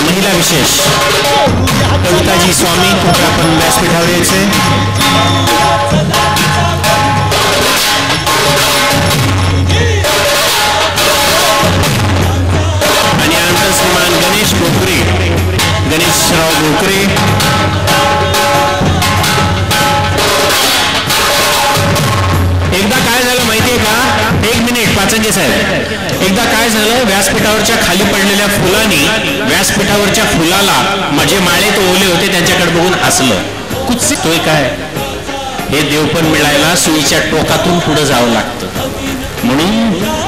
महिला विशेष कविताजी स्वामी, खूप आपण व्यासपीठावर यायचे. आणि यानंतर श्रीमान गणेश गोखरे, गणेशराव गोखरे. एकदा काय झालं माहितीये का, एक मिनिट पाचंगे साहेब, एकदा काय झालं, व्यासपीठावरच्या खाली पडलेल्या फुलांनी व्यासपीठावरच्या फुलाला माझे माळे तो ओले होते त्यांच्याकडे बघून हसलं. कुचतोय काय, हे देवपण मिळायला सुईच्या टोकातून पुढे जावं लागतं. म्हणून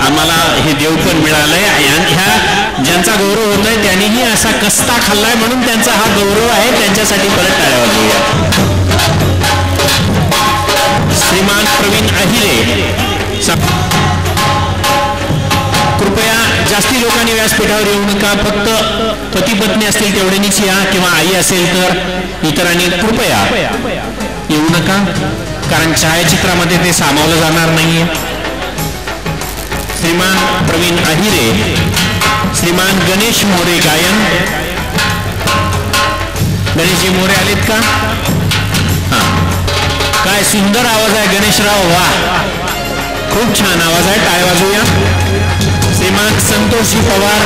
आम्हाला हे देवपण मिळालंय. ह्या ज्यांचा गौरव होतोय त्यांनीही असा कस्ता खाल्लाय, म्हणून त्यांचा हा गौरव आहे. त्यांच्यासाठी परत टाळ्या वाजवूया. श्रीमान प्रवीण अहिरे, कृपया जास्ती लोकांनी व्यासपीठावर येऊ नका. फक्त पती पत्नी असतील तेवढ्यांनीच या, किंवा आई असेल तर इतरांनी कृपया येऊ नका, कारण छायाचित्रामध्ये ते सामावलं जाणार नाहीये. श्रीमान प्रवीण अहिरे, श्रीमान गणेश मोरे गायन. गणेशजी मोरे आलेत का? हा, काय सुंदर आवाज आहे गणेशराव, वा, खूप छान आवाज आहे, टाळ्या वाजवूया. श्रीमान संतोषजी पवार,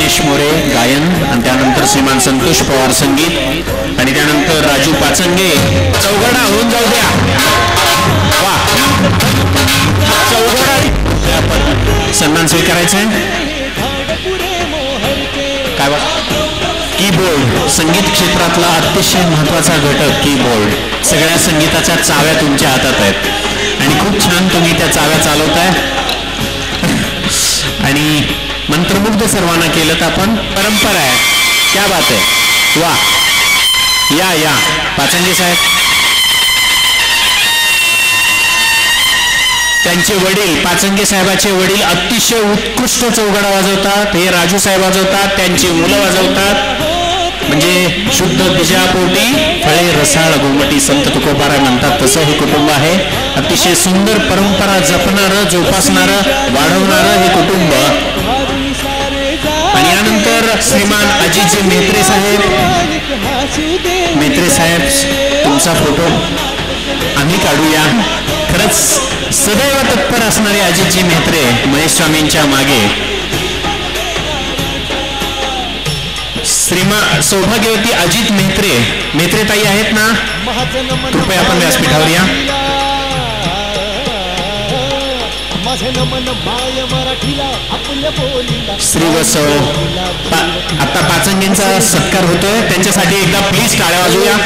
गणेश मोरे गायन, आणि त्यानंतर श्रीमान संतोष पवार संगीत, आणि त्यानंतर राजू पाचंगे. चौघडा होऊन जाऊ द्या. वा, चौघडा सन्मान स्वीकारायचा आहे. काय बा, कीबोर्ड संगीत क्षेत्रातला अतिशय महत्वाचा घटक कीबोर्ड. सगळ्या संगीताच्या चाव्या तुमच्या हातात आहेत आणि खूप छान तुम्ही त्या चाव्या चालवताय आणि मंत्रमुग्ध सर्वांना केलं तर आपण परंपरा आहे. क्या बात आहे. वा, या या पाचंगे साहेब. त्यांचे वडील पाचंगे साहेबाचे वडील अतिशय उत्कृष्ट चौघडा वाजवतात. हे राजू साहेब वाजवतात, त्यांची मुलं वाजवतात. म्हणजे शुद्ध बीजापोटी फळे रसाळ गोमटी संत तुकोबाराय म्हणतात तसं हे कुटुंब आहे. अतिशय सुंदर परंपरा जपणारं, जोपासणारं, वाढवणारं हे कुटुंब. आणि यानंतर श्रीमान अजितजी मेत्रे साहेब. मेत्रे साहेब, तुमचा फोटो आम्ही काढूया. खरंच सदैव तत्पर असणारे अजितजी मेत्रे महेश स्वामींच्या मागे. श्रीमान सौभाग्यवती अजित मेत्रे. मेत्रे ताई आहेत ना, कृपया आपण व्यासपीठावर या. श्री वसव आता पाचंगेंचा सत्कार होतोय, त्यांच्यासाठी एकदा प्लीज टाळ्या वाजवूया,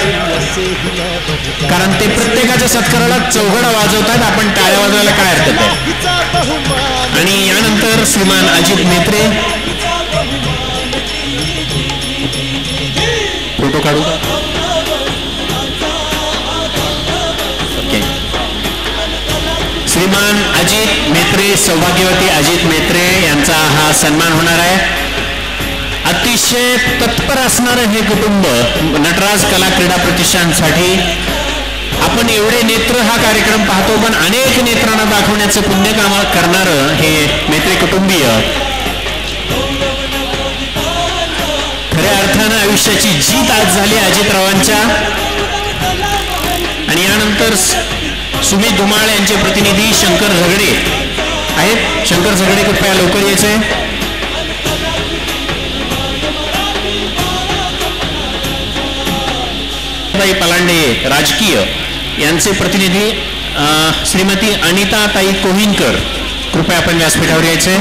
कारण ते प्रत्येकाच्या सत्काराला चौघडा वाजवतात. आपण टाळ्या वाजवायला काय हरकत आहे. आणि यानंतर श्रीमान अजित मेत्रे. फोटो काढू. ओके. श्रीमान अजित मेत्रे, सौभाग्यवती अजित मेत्रे यांचा हा सन्मान होणार आहे. अतिशय तत्पर असणारं हे कुटुंब नटराज कला क्रीडा प्रतिष्ठानसाठी. आपण एवढे नेत्र हा कार्यक्रम पाहतो, पण अनेक नेत्रांना दाखवण्याचं पुण्यकाम करणारं हे मेत्रे कुटुंबीय खऱ्या अर्थानं आयुष्याची जीत आज झाली अजितरावांच्या. आणि यानंतर सुमित धुमाळ यांचे प्रतिनिधी शंकर झगडे आहेत. शंकर झगडे कृपया लवकर यायचे. पलांडे राजकीय यांचे प्रतिनिधी श्रीमती अनिता ताई कोहिनकर, कृपया आपण व्यासपीठावर यायचे.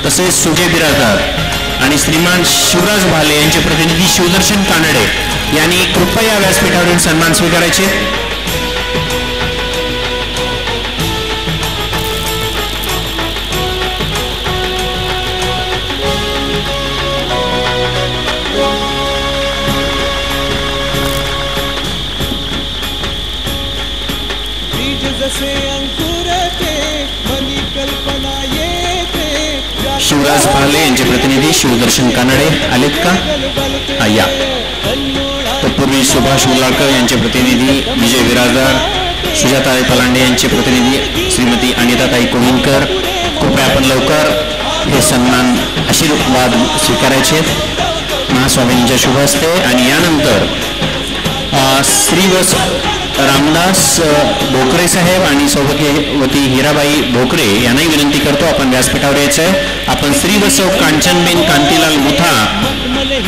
तसेच सुजय बिराजदार आणि श्रीमान शिवराज भाले यांचे प्रतिनिधी शिवदर्शन कानडे यांनी कृपया व्यासपीठावरील सन्मान स्वीकारायचे. शिवराज भाले यांचे प्रतिनिधी शिवदर्शन कानडे आलेत का? या. तत्पूर्वी सुभाष मुलाळकर यांचे प्रतिनिधी विजय बिराजदार, सुजाताताई पलांडे यांचे प्रतिनिधी श्रीमती अनिताताई कोहिनकर, कृपया आपण लवकर हे सन्मान आशीर्वाद स्वीकारायचे महास्वामींच्या शुभ हस्ते. आणि यानंतर श्रीवस रामदास भोकरे साहेब आणि सौभाग्यवती हिराबाई भोकरे यांनाही विनंती करतो आपण व्यासपीठावर यायचं आहे. आपण श्रीवसव कांचनबेन कांतीलाल मुथा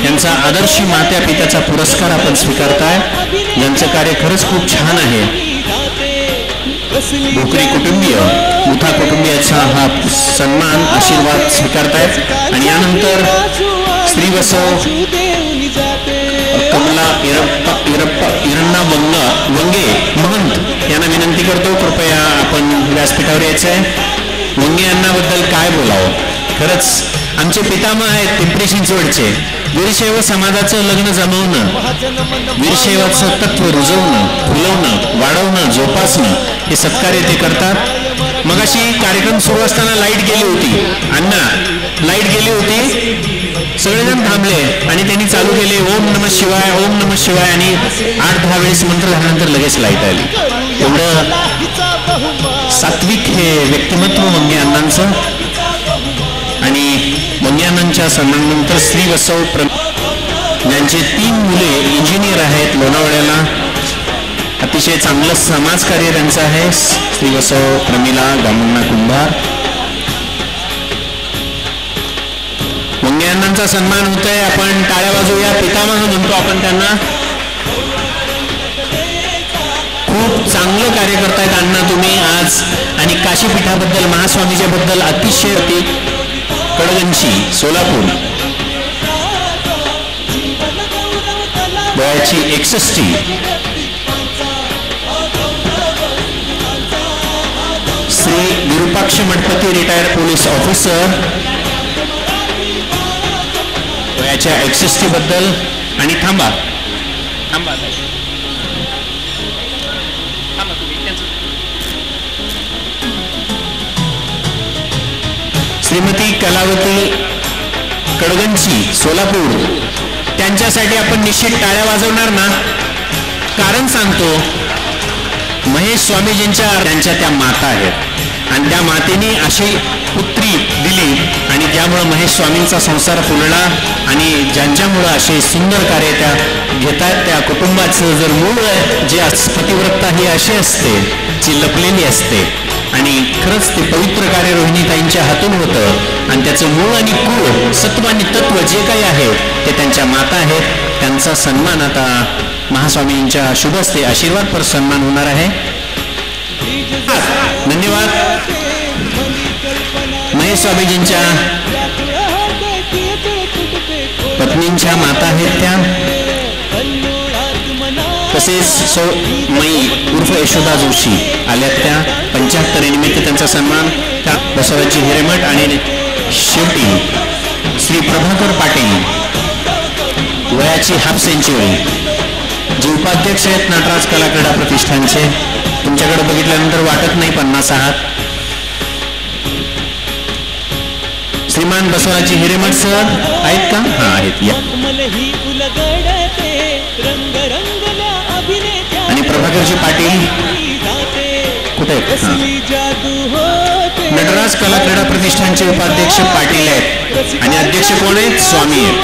यांचा आदर्श मात्या पित्याचा पुरस्कार आपण स्वीकारताय, यांचं कार्य खरंच खूप छान आहे. भोकरे कुटुंबीय मुथा कुटुंबियाचा हा सन्मान आशीर्वाद स्वीकारतायत. आणि यानंतर श्रीवसव कमला इरण्णा वंगे महंत यांना विनंती करतो कृपया आपण व्यासपीठावर यायचं आहे. वंगे यांनाबद्दल काय बोलावं, खरंच आमचे पितामह आहेत पिंपरी चिंचवडचे. वीरशैव समाजाचं लग्न जमवणं, वीरशैवाचं तत्व रुजवणं, फुलवणं, वाढवणं, जोपासणं हे सत्कार्य ते करतात. मगाशी कार्यक्रम सुरू असताना लाईट गेली होती, अण्णा लाईट गेली होती, सगळेजण थांबले आणि त्यांनी चालू केले ओम नमः शिवाय, ओम नमः शिवाय, आणि 8-10 वेळेस मंत्र झाल्यानंतर लगेच लाईट आली. एवढं सात्विक हे व्यक्तिमत्व वंगे अण्णांचं. आणि मंग्यानांच्या सन्मानानंतर श्री वसव ज्यांचे 3 मुले इंजिनियर आहेत लोणावळ्याला. अतिशय चांगलं समाजकार्य त्यांचं आहे. श्री वसव प्रमिला गामुन्ना कुंभार. मंग्यानांचा सन्मान होतोय. आपण टाळ्या वाजवूया. पितामह म्हणतो आपण त्यांना. खूप चांगलं कार्य करतायत अण्णा तुम्ही आज. आणि काशीपीठाबद्दल महास्वामीच्या बद्दल अतिशय कडगंची सोलापूर वयाची 61. Shri Virupaksha Mathpati retired police officer वयाच्या 61 बद्दल. आणि थांबा श्रीमती कलावती कडगंची सोलापूर. त्यांच्यासाठी आपण निश्चित टाळ्या वाजवणार ना. कारण सांगतो, महेश स्वामीजींच्या त्यांच्या त्या माता आहेत आणि त्या मातेने अशी पुत्री दिली आणि त्यामुळं महेश स्वामींचा संसार फुलला. आणि ज्यांच्यामुळं असे सुंदर कार्य त्या घेतात त्या कुटुंबाचं जर मूळ जे पतिव्रता ही अशी असते जी लपलेली असते. आणि खरंच ते पवित्र कार्य रोहिणीताईंच्या हातून होतं आणि त्याचं मूळ आणि कुळ सत्व आणि तत्व जे काही आहे ते त्यांच्या माता आहेत. त्यांचा सन्मान आता महास्वामींच्या शुभ हस्ते आशीर्वाद पर सन्मान होणार आहे. धन्यवाद. महेश स्वामीजींच्या पत्नींच्या माता आहेत त्या. तसेच मई उर्फ यशोदा जोशी आल्यात त्या. 75 निमित्त त्यांचा सन्मान त्या बसवराजी हिरेमठ. आणि शेवटी श्री प्रभाकर पाटील वयाची हाफ सेंचुरी जे उपाध्यक्ष आहेत नटराज कला क्रीडा प्रतिष्ठानचे. तुमच्याकडे बघितल्यानंतर वाटत नाही 50 आहात. श्रीमान बसवराजी हिरेमठ सर आहेत का? हा आहेत. या. आणि प्रभाकरजी पाटील कुठे आहेत? नटराज कला क्रीडा प्रतिष्ठानचे उपाध्यक्ष पाटील आहेत. आणि अध्यक्ष कोण आहेत? स्वामी आहेत.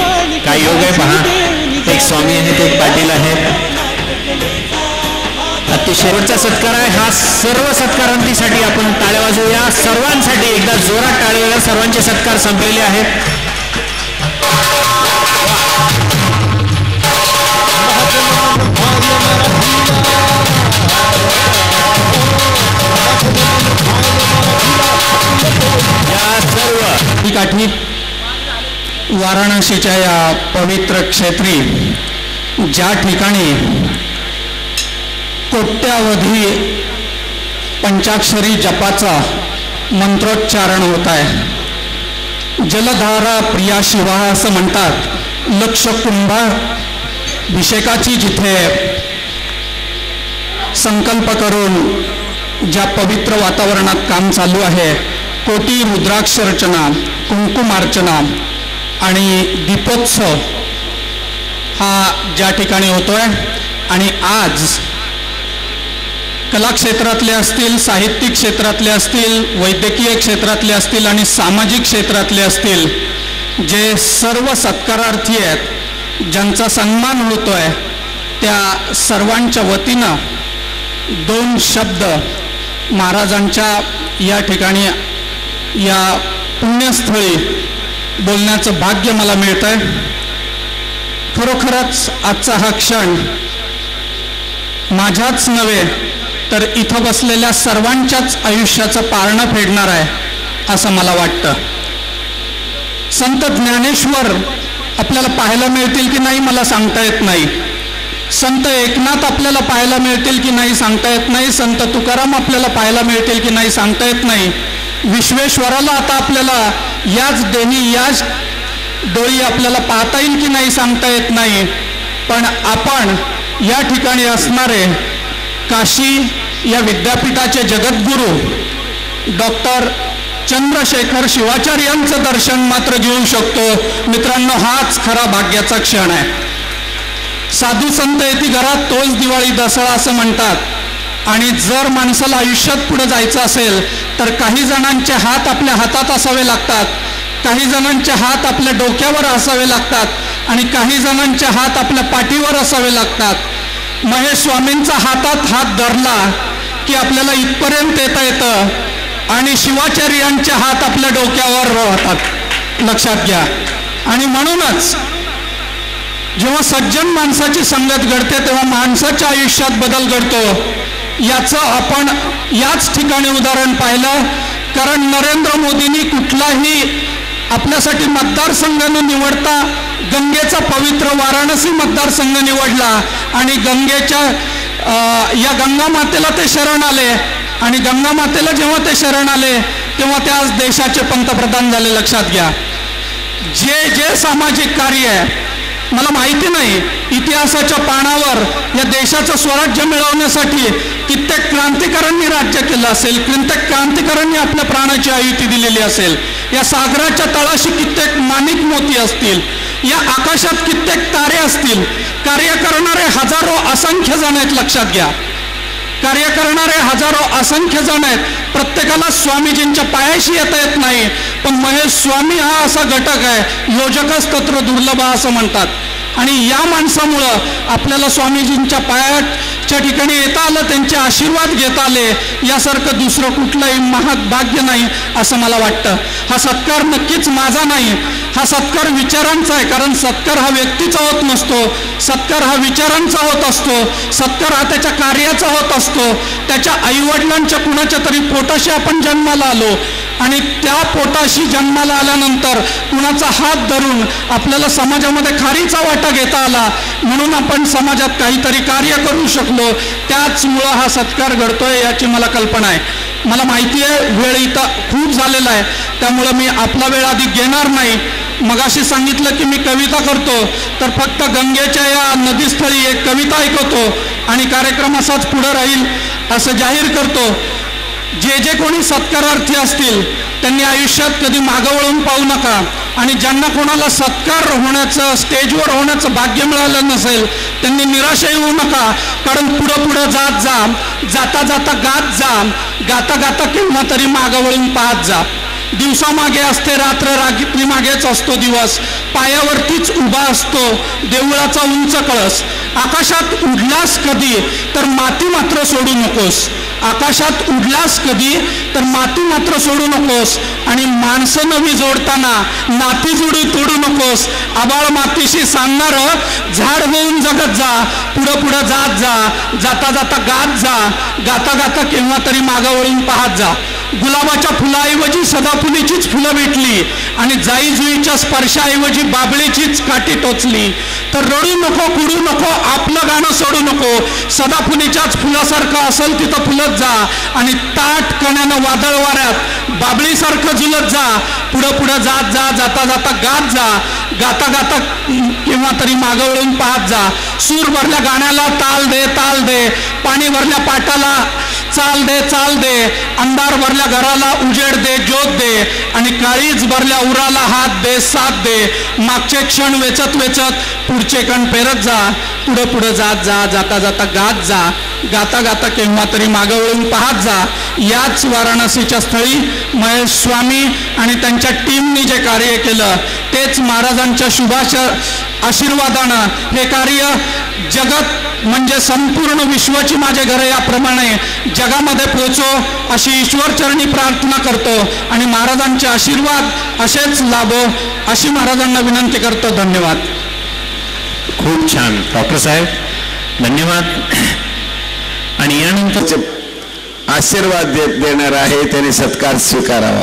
काय योग आहे पहा. एक स्वामी आहेत, एक पाटील आहेत. अतिशय शेवटचा सत्कार आहे हा. सर्व सत्कारांसाठी आपण टाळ्या वाजवूया. सर्वांसाठी एकदा जोरात टाळ्या. सर्वांचे सत्कार संपलेले आहेत. ही काठी वाराणसीच्या या पवित्र क्षेत्री ज्या ठिकाणी कोट्यावधी पंचाक्षरी जपाचा मंत्रोच्चारण होत आहे. जलधारा प्रिया शिवा असं म्हणतात. लक्ष कुंभाभिषेकाची जिथे संकल्प करून ज्या पवित्र वातावरणात काम चालू आहे, कोटी रुद्राक्षर्चना, कुंकुमार्चना आणि दीपोत्सव हा ज्या ठिकाणी होतोय. आणि आज कला क्षेत्रातले असतील, साहित्यिक क्षेत्रातले असतील, वैद्यकीय क्षेत्रातले असतील आणि सामाजिक क्षेत्रातले असतील, जे सर्व सत्कारार्थी आहेत, ज्यांचा सन्मान होतोय, त्या सर्वांच्या वतीनं 2 शब्द महाराजांच्या या ठिकाणी या पुण्यस्थळी बोलण्याचं भाग्य मला मिळतंय. खरोखरच आजचा हा क्षण माझ्याच नव्हे तर इथं बसलेल्या सर्वांच्याच आयुष्याचं पारणं फेडणार आहे असं मला वाटतं. संत ज्ञानेश्वर आपल्याला पाहायला मिळतील की नाही मला सांगता येत नाही. संत एकनाथ आपल्याला पाहायला मिळतील की नाही सांगता येत नाही. संत तुकाराम आपल्याला पाहायला मिळतील की नाही सांगता येत नाही. विश्वेश्वराला आता आपल्याला याच देणी याच डोळी आपल्याला पाहता येईल की नाही सांगता येत नाही. पण आपण या ठिकाणी असणारे काशी या विद्यापीठाचे जगद्गुरू डॉक्टर चंद्रशेखर शिवाचार्य यांचं दर्शन मात्र घेऊ शकतो. मित्रांनो, हाच खरा भाग्याचा क्षण आहे. साधू संत येती घरात तोच दिवाळी दसरा असं म्हणतात. आणि जर माणसाला आयुष्यात पुढे जायचं असेल तर काही जणांचे हात आपल्या हातात असावे लागतात, काही जणांचे हात आपल्या डोक्यावर असावे लागतात आणि काही जणांचे हात आपल्या पाठीवर असावे लागतात. महेश स्वामींचा हातात हात धरला की आपल्याला इथपर्यंत येता येतं आणि शिवाचार्यांचे हात आपल्या डोक्यावर राहतात, लक्षात घ्या. आणि म्हणूनच जेव्हा सज्जन माणसाची संगत घडते तेव्हा माणसाच्या आयुष्यात बदल घडतो. याचं आपण याच ठिकाणी उदाहरण पाहिलं. कारण नरेंद्र मोदींनी कुठलाही आपल्यासाठी मतदारसंघ न निवडता गंगेचा पवित्र वाराणसी मतदारसंघ निवडला आणि गंगेच्या या गंगा मातेला ते शरण आले आणि गंगा मातेला जेव्हा ते शरण आले तेव्हा ते आज देशाचे पंतप्रधान झाले. लक्षात घ्या. जे जे सामाजिक कार्य आहे, मला माहिती नाही इतिहासाच्या पानावर या देशाचं स्वराज्य मिळवण्यासाठी कित्येक क्रांतिकारांनी राज्य केलं असेल, कित्येक क्रांतिकारांनी आपल्या प्राणाची आहुती दिलेली असेल. या सागराच्या तळाशी कित्येक माणिक मोती असतील, या आकाशात कित्येक तारे असतील. कार्य करणारे हजारो असंख्य जण आहेत. लक्षात घ्या. कार्य करणारे हजारो असंख्य जण आहेत. प्रत्येकाला स्वामीजींच्या पायाशी येता येत नाही, पण महेश स्वामी हा असा घटक आहे, योजकच तत्र दुर्लभ असं म्हणतात. आणि या माणसामुळं आपल्याला स्वामीजींच्या पायाच्या ठिकाणी येता आलं, त्यांचे आशीर्वाद घेता आले. यासारखं दुसरं कुठलंही महाभाग्य नाही असं मला वाटतं. हा सत्कार नक्कीच माझा नाही, हा सत्कार विचारांचा आहे. कारण सत्कार हा व्यक्तीचा होत नसतो, सत्कार हा विचारांचा होत असतो, सत्कार हा त्याच्या कार्याचा होत असतो. त्याच्या आईवडिलांच्या कुणाच्या तरी पोटाशी आपण जन्माला आलो आणि त्या पोटाशी जन्माला आल्यानंतर कुणाचा हात धरून आपल्याला समाजामध्ये खारीचा वाटा घेता आला, म्हणून आपण समाजात काहीतरी कार्य करू शकलो. त्याचमुळं हा सत्कार घडतोय याची मला कल्पना आहे. मला माहिती आहे वेळ इथं खूप झालेला आहे, त्यामुळं मी आपला वेळ अधिक घेणार नाही. मगाशी सांगितलं की मी कविता करतो, तर फक्त गंगेच्या या नदीस्थळी एक कविता ऐकवतो आणि कार्यक्रम असाच पुढे राहील असं जाहीर करतो. जे जे कोणी सत्कारार्थी असतील त्यांनी आयुष्यात कधी मागं वळून पाहू नका. आणि ज्यांना कोणाला सत्कार होण्याचं, स्टेजवर होण्याचं भाग्य मिळालं नसेल त्यांनी निराशही होऊ नका. कारण पुढं पुढं जात जा, जाता जाता गात जा, गाता गाता केव्हा तरी मागं वळून पाहत जा. दिवसा मागे असते रात्र, रात्री मागेच असतो दिवस. पायावरतीच उभा असतो देवळाचा उंच कळस. आकाशात उडलास कधी तर माती मात्र सोडू नकोस. आकाशात उडलास कधी तर माती मात्र सोडू नकोस. आणि माणसं नवी जोडताना नाती जोडी तोडू नकोस. आबाळ मातीशी सांगणार झाड होऊन जगत जा. पुढं पुढं जात जा, जाता जाता गात जा, गाता गाता केव्हा तरी मागं वळून पाहत जा. गुलाबाच्या फुलाऐवजी सदाफुलीचीच फुलं भेटली आणि जाई जुईच्या स्पर्शाऐवजी बाबळीचीच काठी टोचली. तर रडू नको, कुडू नको, आपलं गाणं सोडू नको. सदाफुलीच्याच फुलासारखं असेल तिथं फुलत जा आणि ताट कण्यानं वादळ वाऱ्यात बाबळीसारखं झुलत जा. पुढं पुढं जात जा, जाता जाता गात जा, गाता गाता केव्हा तरी मागं वळून पाहत जा. सूर भरल्या गाण्याला ताल दे, ताल दे. पाणी भरल्या पाटाला चाल दे, चाल दे. अंधार भरल्या घराला उजेड दे, ज्योत दे. आणि काळीज भरल्या उराला हात दे, साथ दे. मागचे क्षण वेचत वेचत पुढचे कण पेरत जा. पुढं पुढं जात जा, जाता जाता गात जा, गाता गाता केव्हा तरी मागं वळून पाहत जा. याच वाराणसीच्या स्थळी महेश स्वामी आणि त्यांच्या टीमनी जे कार्य केलं तेच महाराजांच्या शुभाश आशीर्वादानं हे कार्य जगत म्हणजे संपूर्ण विश्वाची माझे घर याप्रमाणे जगामध्ये पोहोचो अशी ईश्वरचरणी प्रार्थना करतो आणि महाराजांचे आशीर्वाद असेच लाभो अशी महाराजांना विनंती करतो. धन्यवाद. खूप छान डॉक्टर साहेब, धन्यवाद. आणि यानंतर आशीर्वाद देणार आहे त्याने सत्कार स्वीकारावा.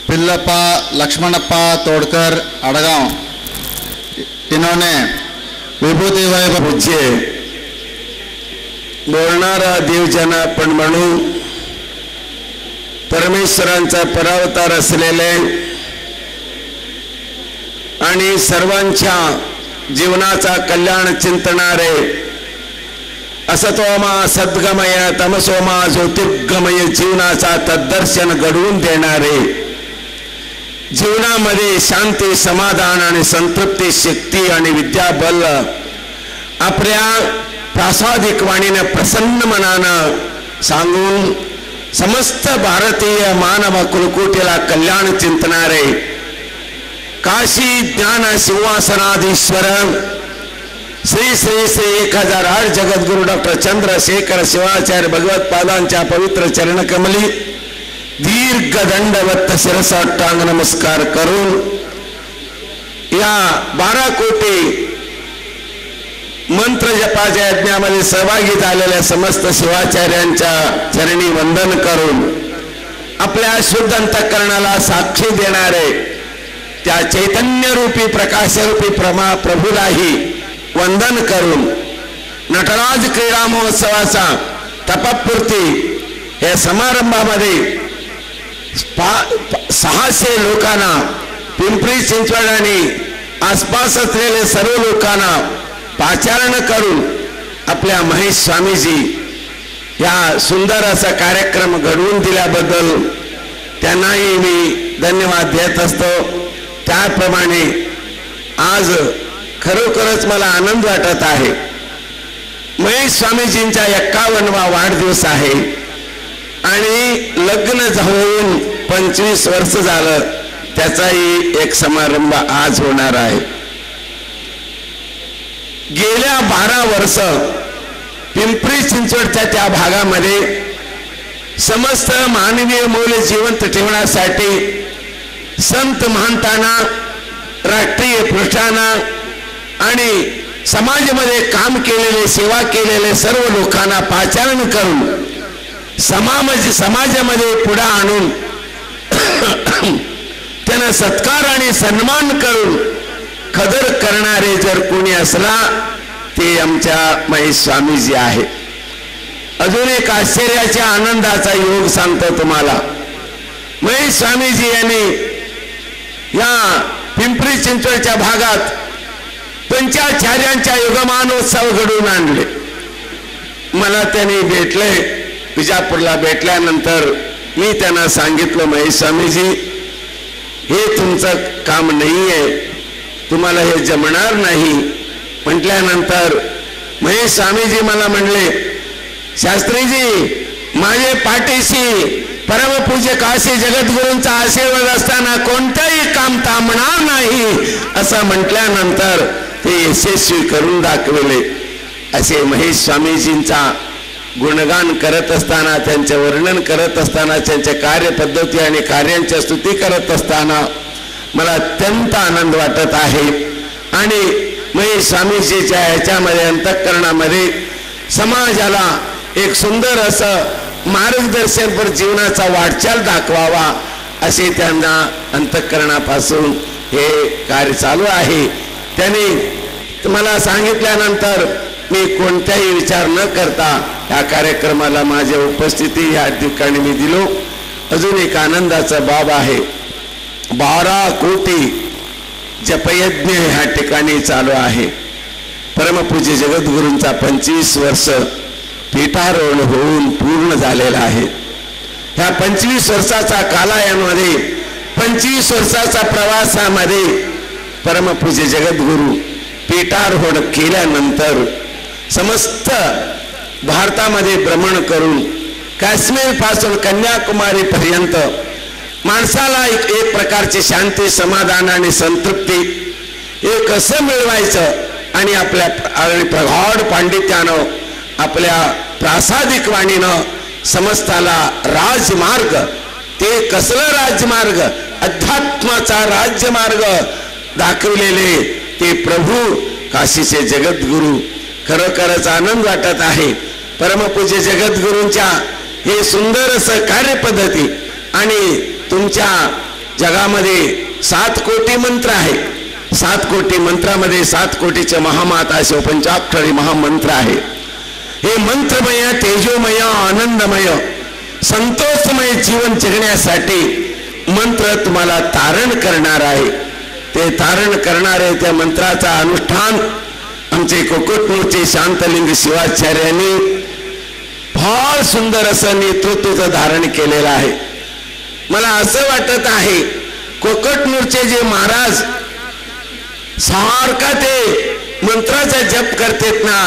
पिल्लप्पा लक्ष्मणप्पा तोड़कर अड़गांव, इन्होंने विभूति वैभव पूज्य बोलणारा देवजना पण म्हणून परमेश्वरांचा परावतार असलेले आणि सर्वांच्या जीवनाचा कल्याण चिंतणारे असतोमा सद्गमय तमसोमा ज्योतिर्गमय जीवनाचा तद्दर्शन घडवून देणारे जीवनामध्ये शांती, समाधान आणि संतृप्ती, शक्ती आणि विद्याबल आपल्या प्रासादिक वाणीने प्रसन्न मनानं सांगून समस्त भारतीय मानव कुलकोटीला कल्याण चिंतणारे काशी ज्ञान सिंहासनाधीश्वर श्री श्री श्री 1008 जगद्गुरु डॉक्टर चंद्रशेखर शिवाचार्य भगवत पादांच्या पवित्र चरणकमली दीर्घ दंडवत शिरसाष्टांग नमस्कार करून या 12 कोटी मंत्र जपाच्या यज्ञामध्ये सहभागी झालेल्या समस्त शिवाचार्यांच्या चरणी वंदन करून आपल्या शुद्ध अंतःकरणाला साक्षी देणारे त्या चैतन्यरूपी प्रकाशरूपी प्रभूलाही वंदन करून नटराज क्रीडा महोत्सवाचा तपपूर्ती या समारंभामध्ये 600 लोकांना पिंपरी चिंचवड आणि आसपास असलेले सर्व लोकांना पाचारण करून आपल्या महेश स्वामीजी या सुंदर असा कार्यक्रम घडवून दिल्याबद्दल त्यांनाही मी धन्यवाद देत असतो. त्याप्रमाणे आज खरोखरच मला आनंद वाटत आहे. महेश स्वामीजींचा 51वा वाढदिवस आहे आणि लग्न होऊन 25 वर्ष झालं. त्याचाही एक समारंभ आज होणार आहे. गेल्या 12 वर्ष पिंपरी चिंचवडच्या त्या भागामध्ये समस्त मानवीय मूल्य जिवंत ठेवण्यासाठी संत महंतांना, राष्ट्रीय पृष्ठांना आणि समाजामध्ये काम केलेले, सेवा केलेले सर्व लोकांना पाचारण करून समाजामध्ये पुढे आणून त्यांना सत्कार आणि सन्मान करून खदर करणारे जर कोणी असला ते आमच्या महेश स्वामीजी आहे. अजून एक आश्चर्याच्या आनंदाचा योग सांगतो तुम्हाला. महेश स्वामीजी यांनी या पिंपरी चिंचवडच्या भागात पंचाचार्यांच्या युगमानोत्सव घडवून आणले. मला त्यांनी भेटले, विजापूरला भेटल्यानंतर मी त्यांना सांगितलं, महेश स्वामीजी हे तुमचं काम नाही आहे, तुम्हाला हे जमणार नाही. म्हटल्यानंतर महेश स्वामीजी मला म्हणले, शास्त्रीजी माझे पाठीशी परमपूज्य काशी जगद्गुरूंचा आशीर्वाद असताना कोणतंही काम थांबणार नाही असं म्हटल्यानंतर ते यशस्वी करून दाखवले. असे महेश स्वामीजींचा गुणगान करत असताना, त्यांचे वर्णन करत असताना, त्यांच्या कार्यपद्धती आणि कार्यांची स्तुती करत असताना मला अत्यंत आनंद वाटत आहे. आणि महेश स्वामीजीच्या ह्याच्यामध्ये अंतःकरणामध्ये समाजाला एक सुंदर असं मार्गदर्शनपर जीवनाचा वाटचाल दाखवावा असे त्यांना अंतःकरणापासून हे कार्य चालू आहे. त्यांनी मला सांगितल्यानंतर मी कोणताही विचार न करता या कार्यक्रमाला माझी उपस्थिती या ठिकाणी मी दिलो. अजून एक आनंदाचा बाब आहे. 12 कोटी जपयज्ञ ह्या ठिकाणी चालू आहे. परमपूज्य जगद्गुरूंचा 25 वर्ष पीठारोहण होऊन पूर्ण झालेला आहे. ह्या 25 वर्षाचा कालायामध्ये 25 वर्षाचा प्रवासामध्ये परमपूज्य जगद्गुरू पीठारोहण केल्यानंतर समस्त भारतामध्ये भ्रमण करून काश्मीर पासून कन्याकुमारी पर्यंत माणसाला एक प्रकारची शांती, समाधान आणि संतृप्ती हे कसं मिळवायचं आणि आपल्या प्रगाढ पांडित्यानं, आपल्या प्रासादिक वाणीनं समस्ताला राजमार्ग, ते कसलं राजमार्ग, अध्यात्माचा राजमार्ग दाखवलेले ते प्रभू काशीचे जगद्गुरु. खरोखरच आनंद वाटत आहे. परमपूज्य जगद्गुरूंच्या हे सुंदर असं कार्यपद्धती आणि तुमच्या जगामध्ये 7 कोटी मंत्र आहे. 7 कोटी मंत्रामध्ये 7 कोटीचे महामात असे पंचाक्षरी महामंत्र आहे. हे मंत्रमय, तेजोमय, आनंदमय, संतोषमय जीवन जगण्यासाठी मंत्र तुम्हाला तारण करणार आहे. ते तारण करणारे त्या मंत्राचा अनुष्ठान आमचे कोकटमूळचे शांतलिंग शिवाचार्यांनी फार सुंदर असं नेतृत्व धारण केलेलं आहे. मला असं वाटत आहे कोकटनूरचे जे महाराज सारखा ते मंत्राचा जप करतात ना,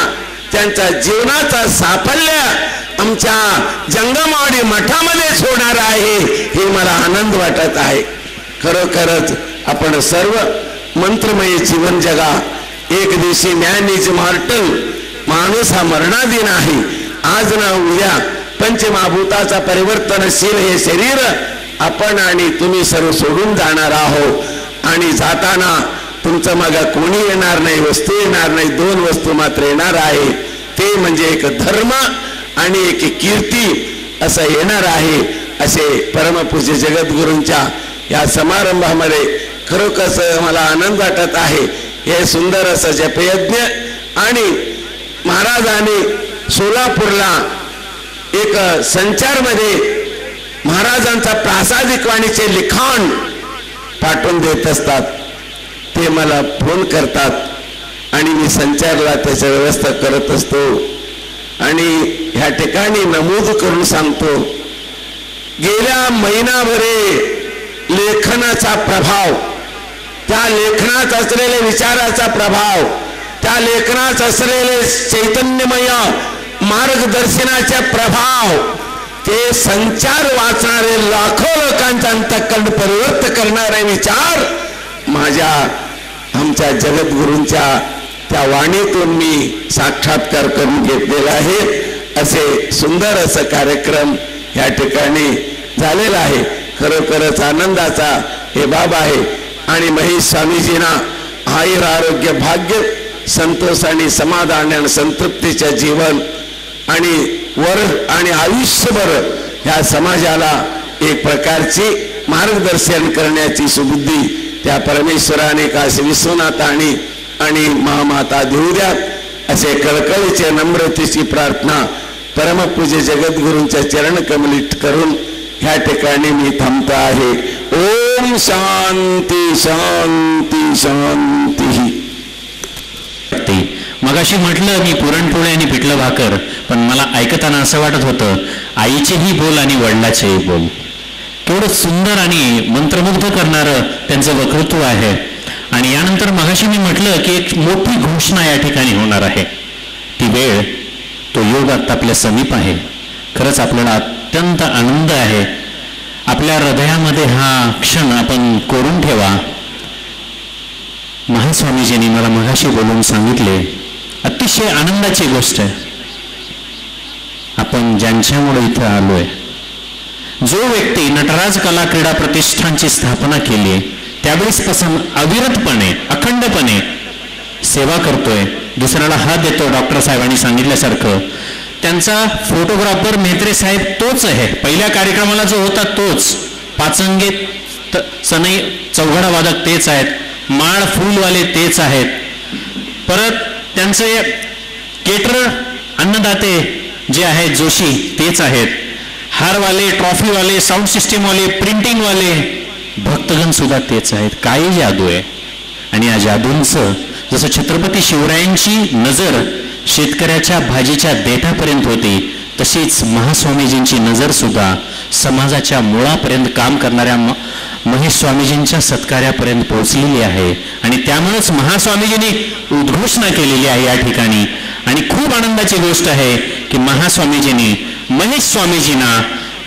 त्यांचा जीवनाचा साफल्य आमच्या जंगमवाडी मठामध्येच होणार आहे, हे मला आनंद वाटत आहे. खरोखरच आपण सर्व मंत्रमय जीवन जगा. एक दिवशी मॅन इज मॉर्टल, माणूस हा मरणाधीन आहे. आज ना उद्या पंचमहाभूताचा परिवर्तनशील हे शरीर आपण आणि तुम्ही सर्व सोडून जाणार आहोत. आणि जाताना तुमचं मग कोणी येणार नाही, वस्तू येणार नाही, दोन वस्तू मात्र येणार आहे. ते म्हणजे एक धर्म आणि एक कीर्ती असं येणार आहे. असे परमपूज्य जगद्गुरूंच्या या समारंभामध्ये खरोखर मला आनंद वाटत आहे. हे सुंदर असं जपयज्ञ आणि महाराजांनी सोलापूरला एक संचारमध्ये महाराजांचा प्रासादिक वाणीचे लिखाण पाठवून देत असतात. ते मला फोन करतात आणि मी संचारला त्याची व्यवस्था करत असतो. आणि ह्या ठिकाणी नमूद करून सांगतो, गेल्या महिनाभरे लेखनाचा प्रभाव, त्या लेखनात असलेले विचाराचा प्रभाव, त्या लेखनात असलेले चैतन्यमय मार्गदर्शनाचे प्रभाव, ते संचार वाचणारे लाखो लोकांचा अंतःकरण परिवर्तन करणारे विचार माझ्या आमच्या जगद्गुरूंच्या त्या वाणीतून मी साक्षात्कार करून घेतलेला आहे. असे सुंदर असं कार्यक्रम या ठिकाणी झालेला आहे. खरोखरच आनंदाचा हे बाब आहे. आणि महेश स्वामीजींना आयुर आरोग्य भाग्य संतोष आणि समाधान आणि संतृप्तीचे जीवन आणि आणि आयुष्यभर ह्या समाजाला एक प्रकारची मार्गदर्शन करण्याची सुबुद्धी त्या परमेश्वराने काशी विश्वनाथ आणि महामाता देऊ द्या. असे कळकळीचे नम्रतेची प्रार्थना परमपूज्य जगद्गुरूंच्या चरण कमलित करून ह्या ठिकाणी मी थांबतो आहे. ओम शांती शांती शांती. मगाशी म्हटलं मी पुरणपोळी आणि पिठलं भाकर, पण मला ऐकताना असं वाटत होतं आईचेही बोल आणि वडिलाचेही बोल. केवढं सुंदर आणि मंत्रमुग्ध करणारं त्यांचं वक्तृत्व आहे. आणि यानंतर मगाशी मी म्हटलं की एक मोठी घोषणा या ठिकाणी होणार आहे. ती वेळ, तो योग आता आपल्या समीप आहे. खरंच आपल्याला अत्यंत आनंद आहे. आपल्या हृदयामध्ये हा क्षण आपण कोरून ठेवा. महास्वामीजींनी मला मगाशी बोलून सांगितले, अतिशय आनंदाची गोष्ट आहे. आपण ज्यांच्यामुळे इथं आलोय, जो व्यक्ती नटराज कला क्रीडा प्रतिष्ठानची स्थापना केली त्यावेळेसपासून अविरतपणे अखंडपणे सेवा करतोय, दुसऱ्याला हात देतो. डॉक्टर साहेबांनी सांगितल्यासारखं त्यांचा फोटोग्राफर मेत्रे साहेब तोच आहे. पहिल्या कार्यक्रमाला जो होता तोच. पाचंगे सनई चौघडा वादक तेच आहेत. माळ फूलवाले तेच आहेत. परत त्यांचे केटर अन्नदाते जे आहेत जोशी तेच आहेत. हारवाले, ट्रॉफीवाले, साऊंड सिस्टीमवाले, प्रिंटिंगवाले, भक्तगण सुद्धा तेच आहेत. काही जादू आहे. आणि या जादूंचं जसं छत्रपती शिवरायांची नजर शेतकऱ्याच्या भाजीच्या देठापर्यंत होती, तशीच महास्वामीजींची नजर सुद्धा समाजाच्या मुळापर्यंत काम करणाऱ्या महेश स्वामीजींच्या सत्कार्यापर्यंत पोहोचलेली आहे. आणि त्यामुळेच महास्वामीजींनी उद्घोषणा केलेली आहे या ठिकाणी. आणि खूप आनंदाची गोष्ट आहे की महास्वामीजींनी महेश स्वामीजींना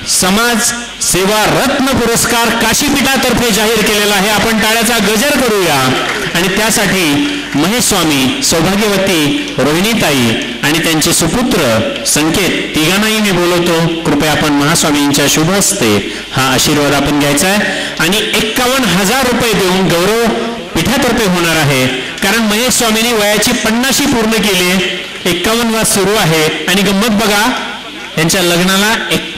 समाज सेवा रत्न पुरस्कार काशीपीठातर्फे जाहीर केलेला आहे. आपण टाळ्याचा गजर करूया. आणि त्यासाठी महेश स्वामी, सौभाग्यवती रोहिणीताई आणि त्यांचे सुपुत्र संकेत तिघांनाही मी बोलवतो. कृपया आपण महास्वामींच्या शुभ हस्ते हा आशीर्वाद आपण घ्यायचा आहे. आणि 51,000 रुपये देऊन गौरव पीठातर्फे होणार आहे. कारण महेश स्वामींनी वयाची 50 पूर्ण केली, 51वा सुरू आहे. आणि गंमत बघा, त्यांच्या लग्नाला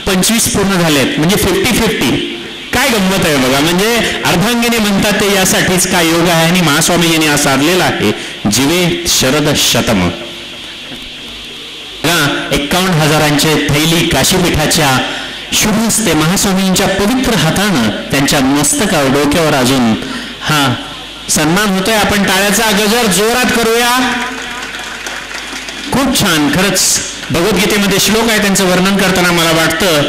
25 पूर्ण झालेत, म्हणजे 50-50. काय गंमत आहे बघा. म्हणजे अर्धांगिनी म्हणतात ते यासाठीच काय योग आहे. आणि महास्वामीजींनी हा साधलेला आहे. जीवे शरद शतम. 51,000चे थैली काशीपीठाच्या शुभ हस्ते महास्वामींच्या पवित्र हातानं त्यांच्या मस्तकावर डोक्यावर अजून हा सन्मान होतोय. आपण टाळ्याचा गजर जोरात करूया. खूप छान. खरंच भगवद्गीतेमध्ये श्लोक आहे, त्यांचं वर्णन करताना मला वाटतं,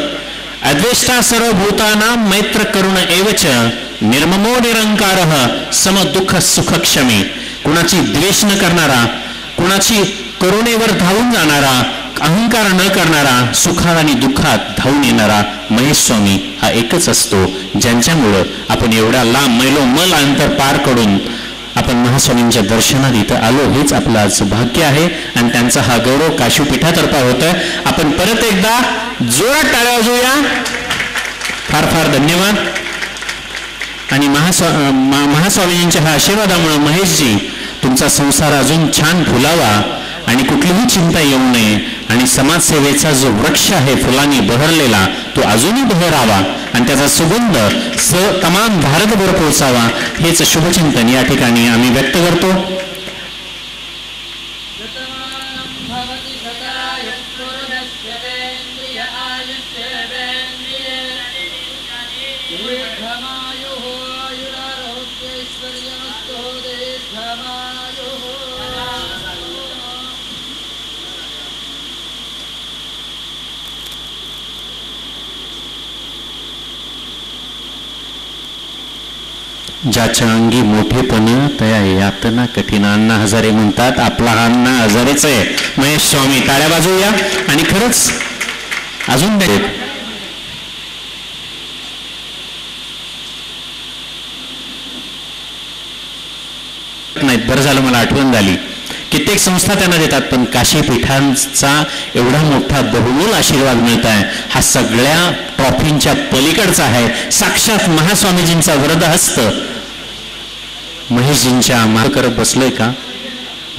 अद्वेष्टा सर्व भूतानां मैत्र करुण एवच निर्ममो निरंकारः सम दुःख सुख क्षमी. कुणाची द्वेष न करणारा, कुणाची करुणेवर धावून जाणारा, अहंकार न करणारा, सुखात आणि दुःखात धावून येणारा महेश स्वामी हा एकच असतो, ज्यांच्यामुळं आपण एवढ्या लांब मैलोमल अंतर पार करून आपण महास्वामींच्या दर्शनात इथं आलो. हेच आपलं आज भाग्य आहे आणि त्यांचा हा गौरव काशीपीठातर्फे होतोय. आपण परत एकदा जोरात टाळ्या वाजवूया. फार फार धन्यवाद. आणि महास्वामींच्या ह्या आशीर्वादामुळे महेशजी तुमचा संसार अजून छान फुलावा आणि कुठलीही चिंता येऊ नये आणि समाजसेवेचा जो वृक्ष आहे फुलांनी बहरलेला तो अजूनही बहरावा आणि त्याचा सुगंध तमाम भारतभर पोहोचावा, हेच शुभचिंतन या ठिकाणी आम्ही व्यक्त करतो. ज्याच्या अंगी मोठेपण तया यातना कठीण. अण्णा हजारे म्हणतात आपला हा अण्णा हजारेच आहे. महेश स्वामी टाळ्या वाजवूया. आणि खरंच अजून नाहीत, बरं झालं मला आठवण झाली. कित्येक संस्था त्यांना देतात, पण काशीपीठांचा एवढा मोठा बहुमोल आशीर्वाद मिळत आहे हा सगळ्या ट्रॉफींच्या पलीकडचा आहे. साक्षात महास्वामीजींचा वरदहस्त महेशजींच्या माग करत बसलोय का?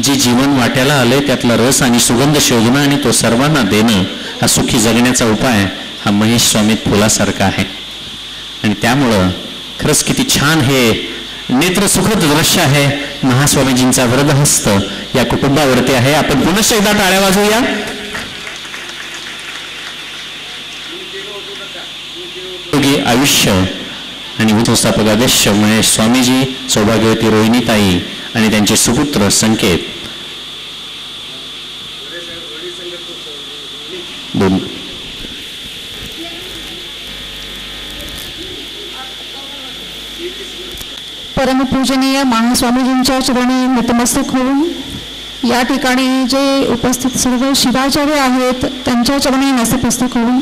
जे जीवन वाट्याला आलंय त्यातला रस आणि सुगंध शोधणं आणि तो सर्वांना देणं हा सुखी जगण्याचा उपाय हा महेश स्वामीत फुलासारखा आहे. आणि त्यामुळं खरंच किती छान हे नेत्रसुखद दृश्य आहे. महास्वामीजींचा वरदहस्त या कुटुंबावरती आहे. आपण पुनश्च एकदा टाळ्या वाजवूया. आयुष्य आणि संस्थापक अध्यक्ष महेश स्वामीजी, सौभाग्यवती रोहिणीताई आणि त्यांचे सुपुत्र संकेत दोन. परमपूजनीय महास्वामीजींच्या चरणी नतमस्तक होऊन या ठिकाणी जे उपस्थित सर्व शिवाचार्य आहेत त्यांच्या चरणी नतमस्तक होऊन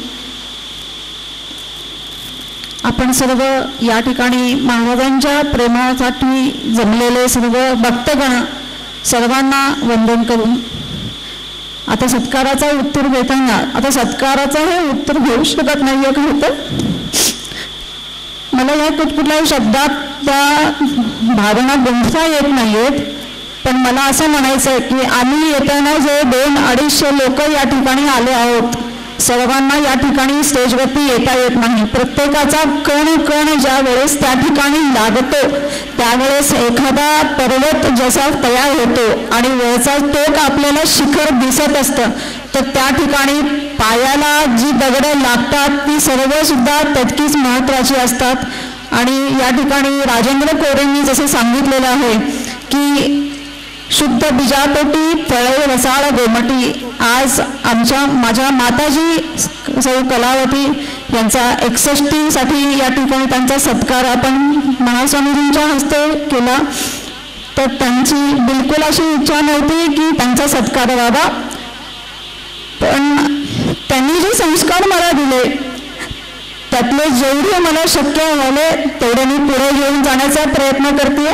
आपण सर्व या ठिकाणी महाराजांच्या प्रेमासाठी जमलेले सर्व भक्तगण सर्वांना वंदन करून आता सत्काराचा उत्तर देताना, आता सत्काराचा हे उत्तर घेऊ शकत नाही का होतं, मला या कुठकुठल्याही शब्दात त्या भावना गुंफता येत नाहीत. पण मला असं म्हणायचं आहे की आम्ही येताना जे 200-250 लोक या ठिकाणी आले आहोत, सर्वांना या ठिकाणी स्टेजवरती येता येत नाही. प्रत्येकाचा कण ज्या वेळेस त्या ठिकाणी लागतो त्यावेळेस एखादा पर्वत जसा तयार होतो आणि वरचा टोक आपल्याला शिखर दिसत असतं, तर त्या ठिकाणी पायाला जी दगडं लागतात ती सर्व सुद्धा तितकीच महत्त्वाची असतात. आणि या ठिकाणी राजेंद्र कोरेंनी जसं सांगितलेलं आहे की शुद्ध बीजापोटी फळे रसाळ गोमटी, आज माझ्या माताजी सौ कलावती यांचा 61साठी या ठिकाणी त्यांचा सत्कार आपण महास्वामीजींच्या हस्ते केला. तर त्यांची बिलकुल अशी इच्छा नव्हती की त्यांचा सत्कार व्हावा, पण त्यांनी जे संस्कार मला दिले त्यातले जेवढे मला शक्य झाले तेवढे मी पुढे घेऊन जाण्याचा प्रयत्न करते.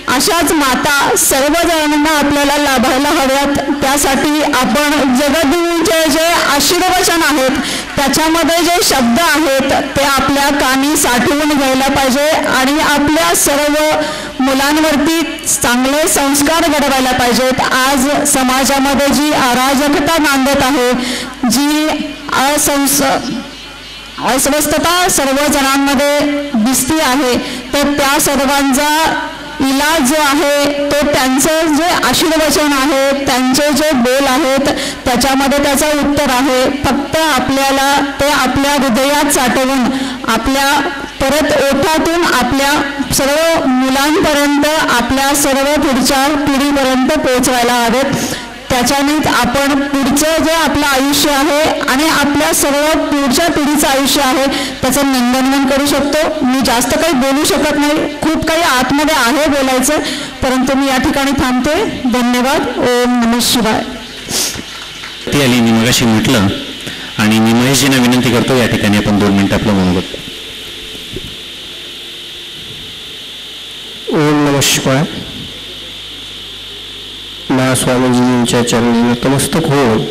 अशाच माता सर्वजणांना आपल्याला लाभायला हव्यात. त्यासाठी आपण जगद्गुरूंचे जे आशीर्वचन आहेत त्याच्यामध्ये जे शब्द आहेत ते आपल्या कानी साठवून घ्यायला पाहिजे आणि आपल्या सर्व मुलांवरती चांगले संस्कार घडवायला पाहिजेत. आज समाजामध्ये जी अराजकता नांदत आहे, जी अस्वस्थता सर्व जणांमध्ये दिसती आहे, तर त्या सर्वांचा इलाज जो आहे तो त्यांचं जे आशीर्वचन आहे, त्यांचे जे बोल आहेत त्याच्यामध्ये त्याचं उत्तर आहे. फक्त आपल्याला ते आपल्या हृदयात साठवून आपल्या परत ओठातून आपल्या सर्व मुलांपर्यंत, आपल्या सर्व पुढच्या पिढीपर्यंत पोहोचवायला हवेत. त्याच्यानेच आपण पुढचं जे आपलं आयुष्य आहे आणि आपल्या सर्व पुढच्या पिढीचं आयुष्य आहे त्याचं नंदनवन करू शकतो. मी जास्त काही बोलू शकत नाही, खूप काही आतमध्ये आहे बोलायचं, परंतु मी या ठिकाणी थांबते. धन्यवाद. ओम नमः शिवाय. ती आली मी मगाशी म्हटलं आणि मी महेशजींना विनंती करतो या ठिकाणी आपण 2 मिनिटं आपलं मनोगत. ओम नमः शिवाय. महास्वामीजींच्या चरणी नतमस्तक होऊन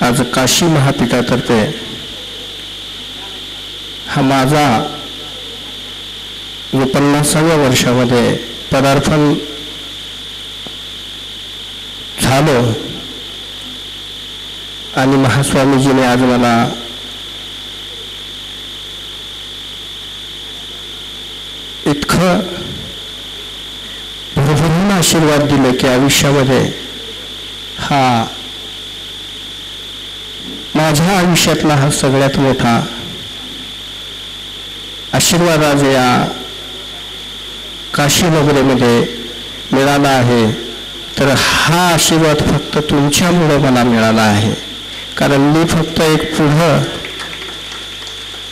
आज काशी महापीठातर्फे हा माझा 50व्या वर्षामध्ये पदार्पण झालं आणि महास्वामीजीने आज मला इतकं भरभरून आशीर्वाद दिले की आयुष्यामध्ये हा माझ्या आयुष्यातला हा सगळ्यात मोठा आशीर्वाद आज या काशी नगरीमध्ये मिळाला आहे. तर हा आशीर्वाद फक्त तुमच्यामुळे मला मिळाला आहे. कारण मी फक्त एक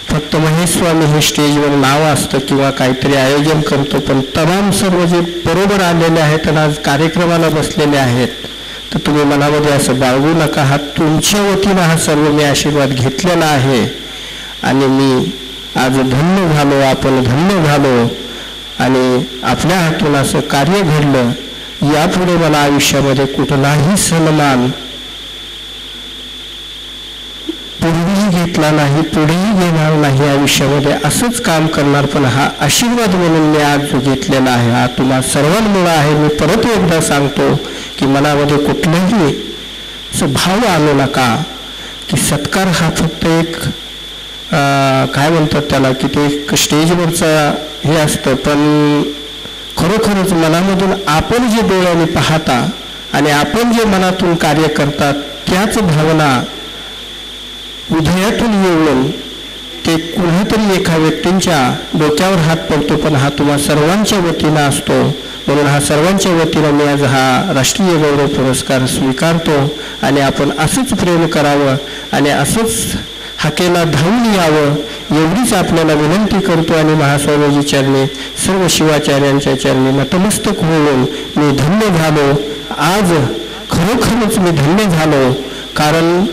फक्त महेश स्वामी हे स्टेजवर नाव असतं किंवा काहीतरी आयोजन करतो, पण तमाम सर्व जे बरोबर आलेले आहेत आणि आज कार्यक्रमाला बसलेले आहेत तर तुम्ही मनामध्ये असं बाळगू नका. हा तुमच्या वतीनं हा सर्व मी आशीर्वाद घेतलेला आहे आणि मी आज धन्य झालो, आपण धन्य झालो आणि आपल्या हातून असं कार्य घडलं. यापुढे मला आयुष्यामध्ये कुठलाही सन्मान पूर्वीही घेतला नाही, पुढेही घेणार नाही. आयुष्यामध्ये असंच काम करणार, पण हा आशीर्वाद म्हणून मी आज जो घेतलेला आहे हा तुम्हा सर्वांमुळे आहे. मी परत एकदा सांगतो की मनामध्ये कुठलाही असं भाव आणू नका की सत्कार हा फक्त एक काय म्हणतात त्याला की ते एक स्टेजवरचा हे असतं, पण खरोखरच मनामधून आपण जे डोळ्याने पाहता आणि आपण जे मनातून कार्य करतात त्याच भावना हृदयातून येऊन ते कुठेतरी एका व्यक्तींच्या डोक्यावर हात पडतो, पण हा तुम्हा सर्वांच्या वतीनं असतो. म्हणून हा सर्वांच्या वतीनं मी आज हा राष्ट्रीय गौरव पुरस्कार स्वीकारतो आणि आपण असंच प्रेम करावं आणि असंच हाकेला धावून यावं एवढीच आपल्याला विनंती करतो. आणि महास्वामीजी चरणी सर्व शिवाचार्यांच्या चरणी नतमस्तक होऊन मी धन्य झालो. आज खरोखरच मी धन्य झालो, कारण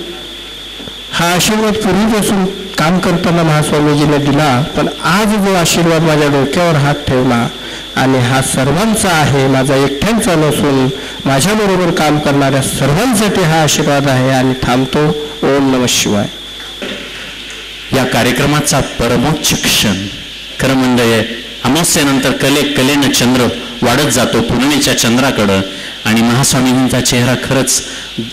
हा आशीर्वाद पूर्वीपासून काम करताना महास्वामीजीने दिला, पण आज जो आशीर्वाद माझ्या डोक्यावर हात ठेवला आणि हा सर्वांचा आहे, माझा एकट्यांचा नसून माझ्याबरोबर काम करणाऱ्या सर्वांसाठी हा आशीर्वाद आहे. आणि थांबतो. ओम नमः शिवाय. या कार्यक्रमाचा परमोच्च क्षण खरं म्हणजे अमावस्येनंतर कलेनं चंद्र वाढत जातो पूर्णिमेच्या चंद्राकडं आणि महास्वामींचा चेहरा खरंच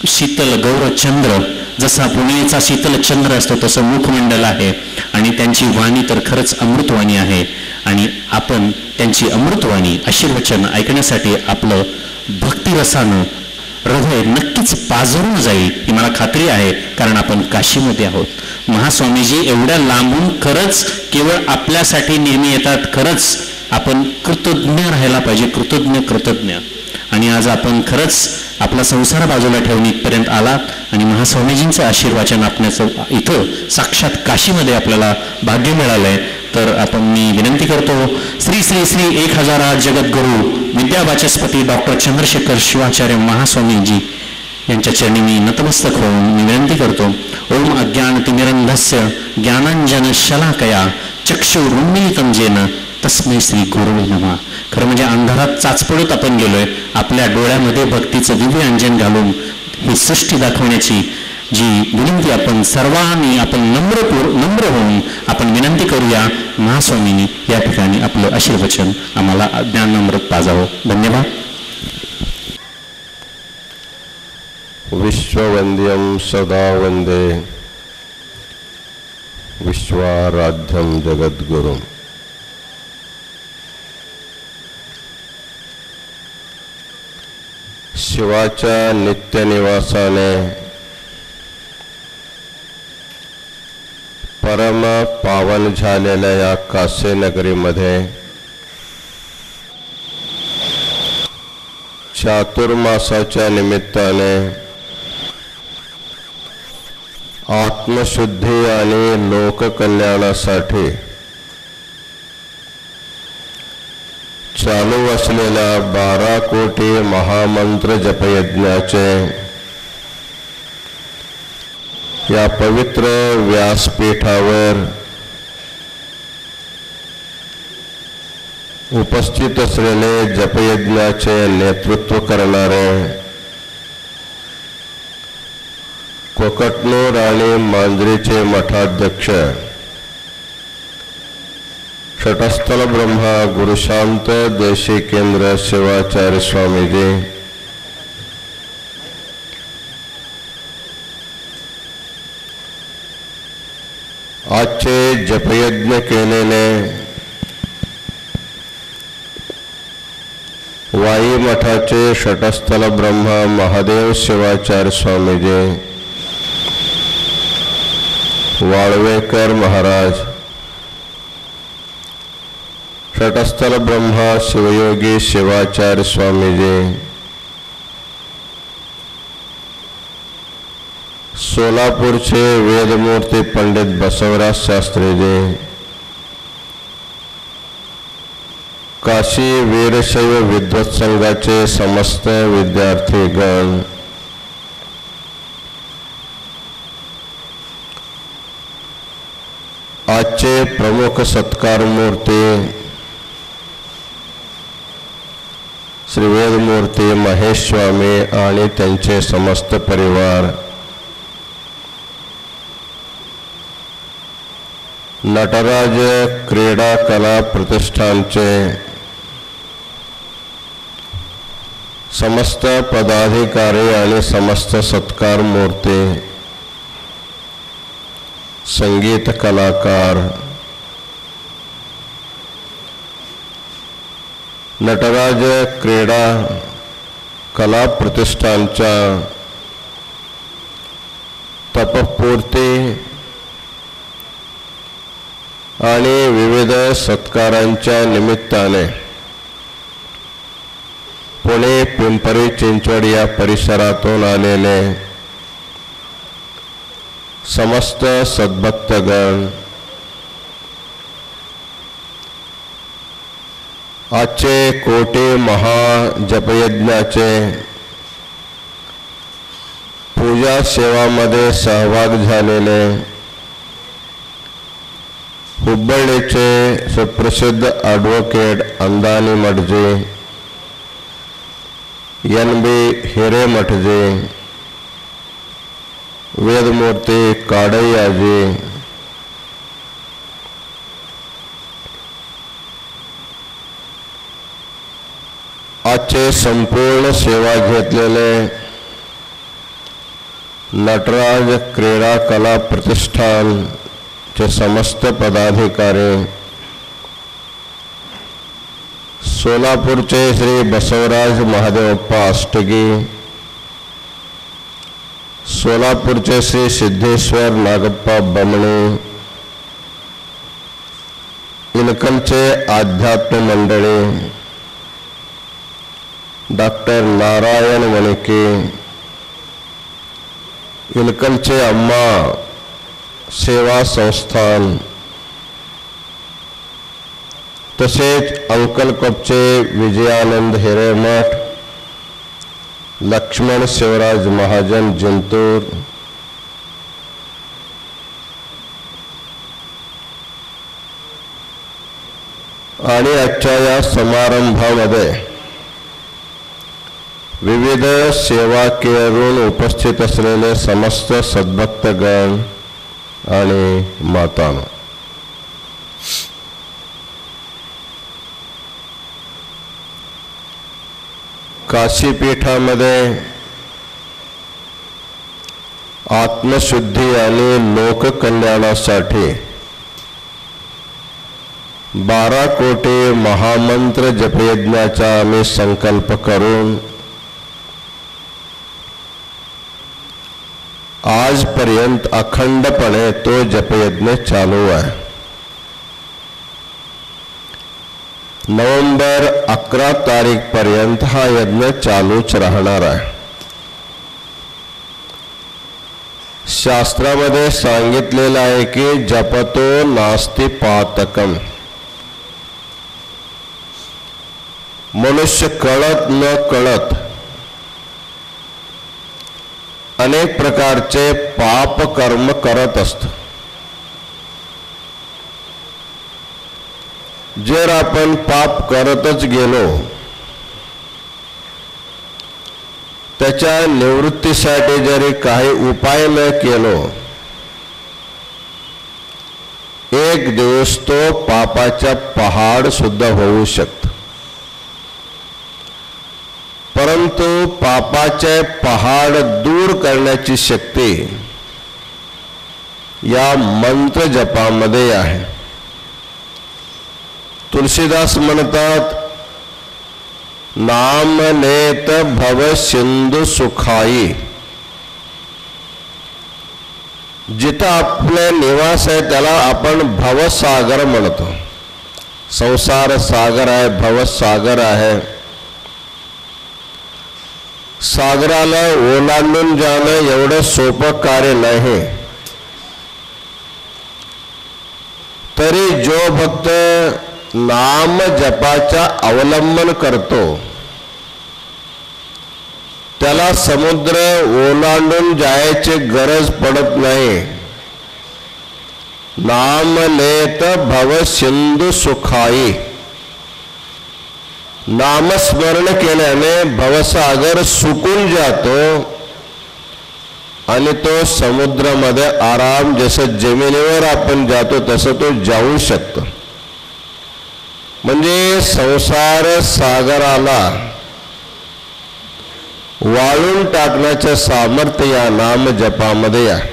शीतल गौरचंद्र, जसा पूर्णिमेचा शीतल चंद्र असतो तसं मुखमंडल आहे आणि त्यांची वाणी तर खरंच अमृतवाणी आहे. आणि आपण त्यांची अमृतवाणी आशीर्वचन ऐकण्यासाठी आपलं भक्तिरसानं हृदय नक्कीच पाझरून जाईल ही मला खात्री आहे, कारण आपण काशीमध्ये आहोत. महास्वामीजी एवढ्या लांबून खरंच केवळ आपल्यासाठी नेहमी येतात. खरंच आपण कृतज्ञ राहायला पाहिजे, कृतज्ञ. आणि आज आपण खरंच आपला संसार बाजूला ठेवून इथपर्यंत आलात आणि महास्वामीजींचं आशीर्वाचन आपल्याचं इथं साक्षात काशीमध्ये आपल्याला भाग्य मिळालंय. तर आपण मी विनंती करतो श्री श्री श्री 1008 जगद्गुरु विद्यावाचस्पती डॉक्टर चंद्रशेखर शिवाचार्य महास्वामीजी यांच्या चरणी मी नतमस्तक होऊन मी विनंती करतो. ओम अज्ञानतिमिरंधस्य ज्ञानांजन शलाकया चक्षुरुन्मीलितं येन तस्मै श्री गुरुवे नमः. खरं म्हणजे अंधारात चाचपडत आपण गेलोय, आपल्या डोळ्यामध्ये भक्तीचं दिव्य अंजन घालून ही सृष्टी दाखवण्याची जी विनंती आपण सर्वांनी आपण नम्र होऊन आपण विनंती करूया. महास्वामींनी या ठिकाणी आपलं आशीर्वचन आम्हाला ज्ञानामृत पाजावं. धन्यवाद. विश्ववंद्यं सदा वंदे विश्वाराध्यं जगद्गुरुं. शिवाच्या नित्यनिवासाने परम पावन झालेल्या या काशी नगरीमध्ये चातुर्मासाच्या निमित्ताने आत्मशुद्धी आणि लोककल्याणासाठी चालू असलेल्या 12 कोटी महामंत्र जपयज्ञाचे या पवित्र व्यासपीठावर उपस्थित असलेले जपयज्ञाचे नेतृत्व करणारे कोकटनूर आणि मांजरीचे मठाध्यक्ष षटस्थल ब्रह्मा गुरुशांत देशिकेंद्र शिवाचार्य स्वामीजी, आजचे जपयज्ञ केलेले वाई मठाचे षटस्थल ब्रह्मा महादेव शिवाचार्य स्वामीजी, वाळवेकर महाराज, षटस्थल ब्रह्मा शिवयोगी शिवाचार्य स्वामीजी, सोलापूरचे वेदमूर्ती पंडित बसवराज शास्त्रीजी, काशी वीरशैव विद्वत संघाचे समस्त विद्यार्थीगण, आजचे प्रमुख सत्कार मूर्ती श्री वेदमूर्ती महेश स्वामी आणि त्यांचे समस्त परिवार, नटराज क्रीडा कला प्रतिष्ठानचे समस्त पदाधिकारी आणि समस्त सत्कार मूर्ती, संगीत कलाकार, नटराज क्रीडा कला प्रतिष्ठानच्या तपपूर्ती आणि विविध सत्कारांच्या निमित्ताने पुणे पिंपरी चिंचवड या परिसरातून आलेले समस्त सद्भक्तगण, आजचे कोटी महाजपयज्ञाचे पूजा सेवामध्ये सहभाग झालेले हुबळीचे सुप्रसिद्ध ॲडव्होकेट अंदानी मठजी, NB हिरेमठजी, वेदमूर्ती काडैयाजी, आजचे संपूर्ण सेवा घेतलेले नटराज क्रीडा कला प्रतिष्ठान चे समस्त पदाधिकारी, सोलापूरचे श्री बसवराज महादेवप्पा आष्टगी, सोलापूरचे श्री सिद्धेश्वर नागप्पा बमणे, इनकलचे आध्यात्म मंडळी डॉक्टर नारायण वणके, इनकलचे अम्मा सेवा संस्थान, तसेच अंकलकोपचे विजयानंद हिरेमठ, लक्ष्मण शिवराज महाजन जिंतूर, आणि आजच्या या समारंभामध्ये विविध सेवा करून उपस्थित असलेले समस्त सद्भक्तगण आणि मातांनो, काशीपीठामध्ये आत्मशुद्धी आणि लोककल्याणासाठी 12 कोटी महामंत्र जपयज्ञाचा आम्ही संकल्प करून आजपर्यंत अखंडपणे तो जपयज्ञ चालू आहे. नोव्हेंबर 11 तारीख पर्यंत हा यज्ञ चालूच राहणार आहे. शास्त्रामध्ये सांगितलेलं आहे की जपतो नास्ति पातकम. मनुष्य कळत न कळत अनेक प्रकारचे पाप कर्म करत असतो. जर आपण पाप करतच गेलो त्याच्या निवृत्तीसाठी जरी काही उपाय न केलो एक दिवस तो पापाचा पहाड सुद्धा होऊ शकतो. परंतु पापाचे पहाड दूर करण्याची शक्ती या मंत्र जपामध्ये आहे. तुलसीदास म्हणतात, नाम लेत भव सिंधु सुखाई. जिथं आपले निवास आहे त्याला आपण भवसागर म्हणतो. संसार सागर आहे, भवसागर आहे. सागराला ओलांडून जाणं एवढं सोपं कार्य नाही. तरी जो भक्त नाम जपाचा अवलंबन करतो त्याला समुद्र ओलांडून जायची गरज पडत नाही. नाम लेत भव सिंधु सुखाई. नामस्मरण केल्याने भवसागर सुकून जातो आणि तो समुद्रामध्ये आराम, जसं जमिनीवर आपण जातो तसं तो जाऊ शकतो. म्हणजे संसार सागराला वाळून टाकण्याचं सामर्थ्य या नाम जपामध्ये आहे.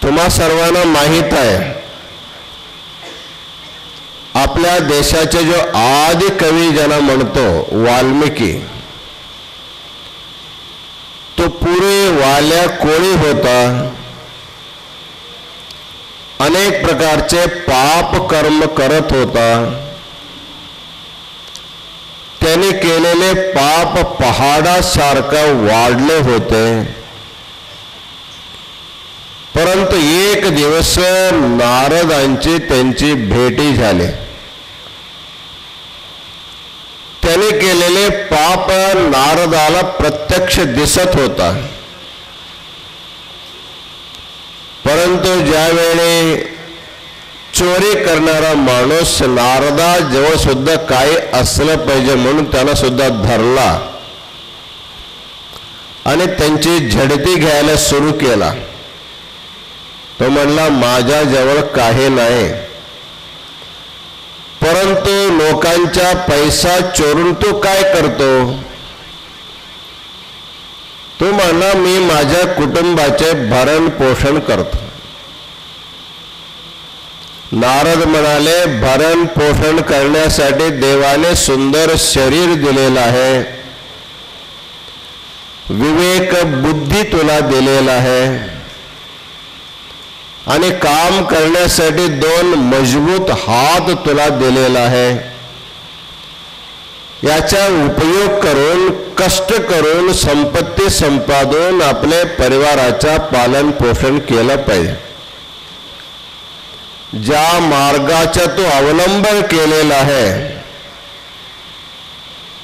तुम्हा सर्वांना माहीत आहे, आपल्या देशाचे जो आदि कवी ज्यांना म्हणतो वाल्मिकी, तो पुरे वाल्या कोळी होता. अनेक प्रकारचे पाप कर्म करत होता. त्याने केलेले पाप पहाडासारखा वाढले होते. परंतु एक दिवस नारदांची त्यांची भेटी झाली. त्याने केलेले पाप नारदाला प्रत्यक्ष दिसत होता. परंतु ज्यावेळी चोरी करणारा माणूस नारदाजवळ सुद्धा काही असलं पाहिजे म्हणून त्याला सुद्धा धरला आणि त्यांची झडती घ्यायला सुरू केला. तो म्हणला, माझ्याजवळ काही नाही, परंतु लोकांचा पैसा चोरून तू काय करतो? तो म्हणला, मी माझ्या कुटुंबाचे भरण पोषण करतो. नारद म्हणाले, भरण पोषण करण्यासाठी देवाने सुंदर शरीर दिलेलं आहे, विवेक बुद्धी तुला दिलेला आहे आणि काम करण्यासाठी 2 मजबूत हात तुला दिलेला आहे. याचा उपयोग करून कष्ट करून संपत्ती संपादून आपले परिवाराचा पालन पोषण केलं पाहिजे. ज्या मार्गाचा तू अवलंबन केलेला आहे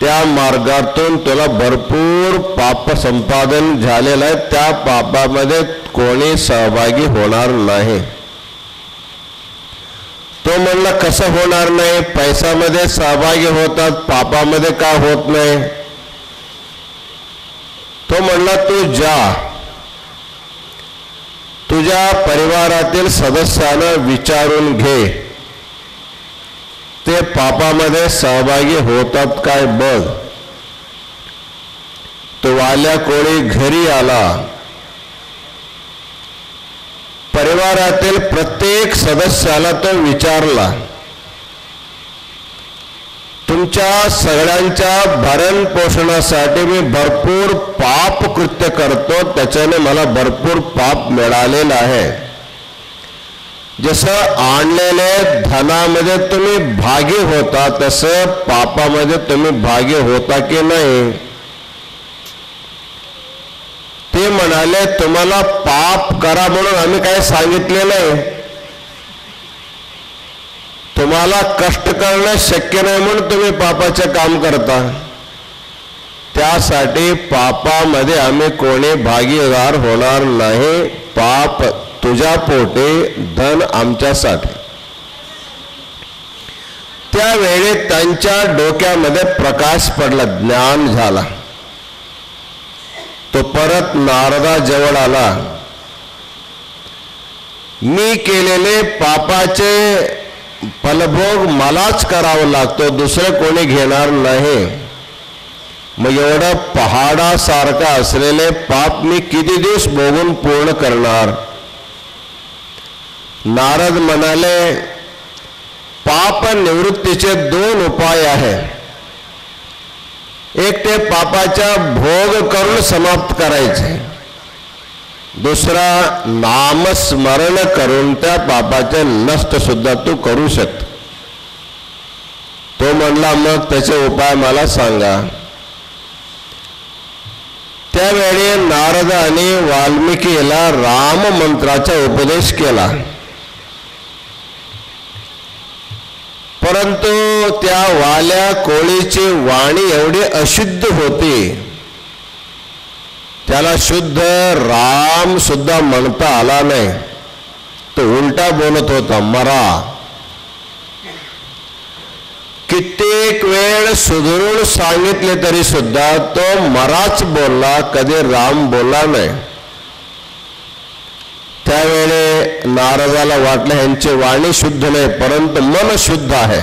त्या मार्गातून तुला भरपूर पाप संपादन झालेलं आहे. त्या पापामध्ये कोणी सहभागी होणार नाही. तो म्हणला, कसं होणार नाही? पैशामध्ये सहभागी होतात, पापामध्ये का होत नाही? तो म्हणला, तू जा, तुझ्या परिवारातील सदस्यांना विचारून घे, ते पापामध्ये सहभागी होतात काय बघ. तो वाल्या कोळी घरी आला. परिवारातील प्रत्येक सदस्याला तो विचारला, तुमच्या सगळ्यांच्या भरण पोषणासाठी मी भरपूर पाप कृत्य करतो, त्याच्याने मला भरपूर पाप मिळालेलं आहे. जसं आणलेले धनामध्ये तुम्ही भागी होता तसं पापामध्ये तुम्ही भागी होता की नाही? ते म्हणाले तुम्हाला पाप करा म्हणून आम्ही काही सांगितले नाही, तुम्हाला कष्ट करणं शक्य नाही म्हणून तुम्ही पापाचे काम करता. त्यासाठी पापामध्ये आम्ही कोणी भागीदार होणार नाही. पाप तुझ्या पोटी, धन आमच्यासाठी. त्यावेळी त्यांच्या डोक्यामध्ये प्रकाश पडला, ज्ञान झाला. तो परत नारदाजवळ आला. मी केलेले पापाचे फलभोग मलाच करावा लागतो, दुसरे कोणी घेणार नाही. मग एवढं पहाडासारखं असलेले पाप मी किती दिवस भोगून पूर्ण करणार? नारद म्हणाले पाप निवृत्तीचे 2 उपाय आहे. एक ते पापाचा भोग करून समाप्त करायचे, दुसरा नामस्मरण करून त्या पापाचे नष्ट सुद्धा तू करू शकतो. तो म्हणला मग त्याचे उपाय मला सांगा. त्यावेळी नारदाने वाल्मिकीला राम मंत्राचा उपदेश केला. परंतु त्या वाल्या कोळीची वाणी एवढी अशुद्ध होती, त्याला शुद्ध राम सुद्धा म्हणता आला नाही. तो उलटा बोलत होता, मरा. कित्येक वेळ सुधरून सांगितले तरी सुद्धा तो मराच बोलला, कधी राम बोलला नाही. त्यावेळी नारदाला वाटलं ह्यांची वाणी शुद्ध नाही, परंतु मन शुद्ध आहे.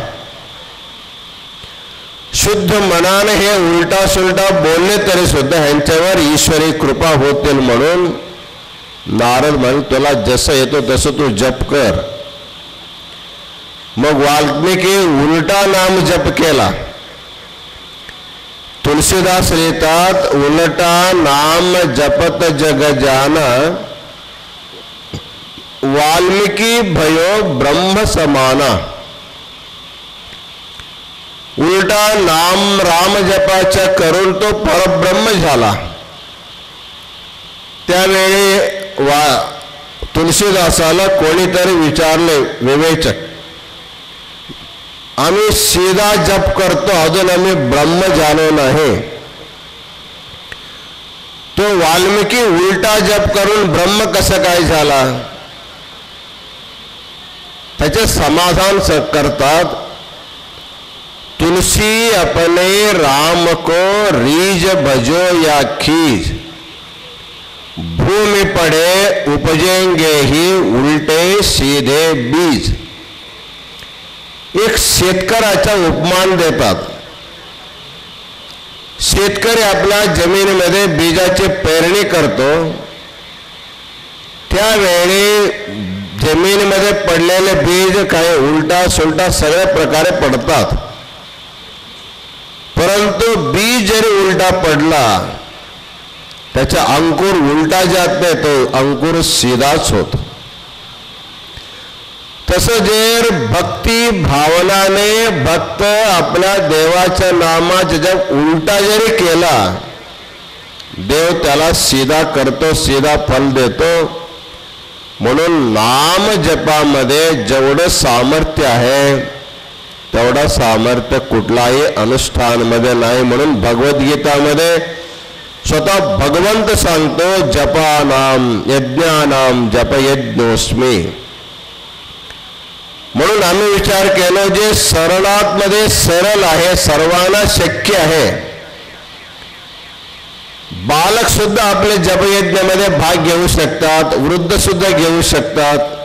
शुद्ध मनाने हे उलटा सुलटा बोलले तरी सुद्धा ह्यांच्यावर ईश्वरी कृपा होतील म्हणून नारद म्हणे तुला जसं येतो तसं तू जप कर. मग वाल्मिकी उलटा नाम जप केला. तुलसीदास लिहितात उलटा नाम जपत जग जाना, वाल्मिकी भयो ब्रह्म समाना. उलटा नाम राम जपाचा करून तो परब्रह्म झाला. त्यावेळी तुलसीदासाला कोणीतरी विचारले विवेचक, आम्ही सीधा जप करतो, अजून आम्ही ब्रह्म झालो नाही. तो वाल्मिकी उलटा जप करून ब्रह्म कसं काय झाला? त्याचे समाधान करतात, तुलसी अपने राम को रीज भजो या खीज, भूमि पड़े उपजेंगे ही उलटे सीधे बीज. एक शेतकऱ्याचा उपमान देतात. शेतकरी आपल्या जमिनीमध्ये बीजाची पेरणी करतो, त्यावेळी जमिनीमध्ये पडलेले बीज काही उलटा सुलटा सगळ्या प्रकारे पडतात. परंतु बीज जरी उलटा पडला त्याचा अंकुर उलटा जात नाही, तो अंकुर सीधाच होतो. तसं जर भक्ती भावनाने भक्त आपल्या देवाच्या नामाचा जप उलटा जरी केला, देव त्याला सीधा करतो, सीधा फल देतो. म्हणून नाम जपामध्ये जेवढं सामर्थ्य आहे तेवढं सामर्थ्य कुठलाही अनुष्ठानमध्ये नाही. म्हणून भगवद्गीतामध्ये स्वतः भगवंत सांगतो जपानाम यज्ञानाम जप यज्ञोस्मी. म्हणून आम्ही विचार केला जे सरळात्मध्ये सरळ आहे, सर्वांना शक्य आहे. बालक सुद्धा आपले जपयज्ञामध्ये भाग घेऊ शकतात, वृद्ध सुद्धा घेऊ शकतात.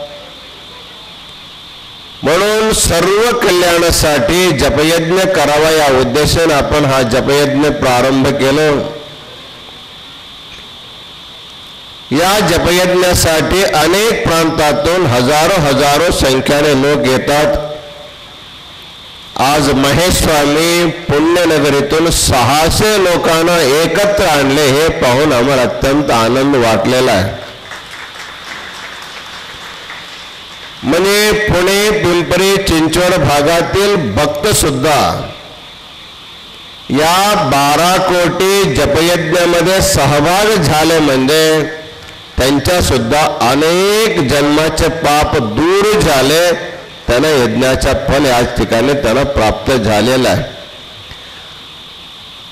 म्हणून सर्व कल्याणासाठी जपयज्ञ करावा या उद्देशाने आपण हा जपयज्ञ प्रारंभ केला. या जपयज्ञासाठी अनेक प्रांतातून हजारो संख्येने लोक येतात. आज महेश स्वामी पुण्यनगरीतून 600 लोकांना एकत्र आणले, हे पाहून आम्हाला अत्यंत आनंद वाटलेला आहे. म्हणजे पुणे पिंपरी चिंचवड भागातील भक्त सुद्धा या 12 कोटी जपयज्ञामध्ये सहभाग झाले म्हणजे त्यांच्या सुद्धा अनेक जन्माचे पाप दूर झाले, त्यांना यज्ञाचा फल याच ठिकाणी त्यांना प्राप्त झालेला आहे.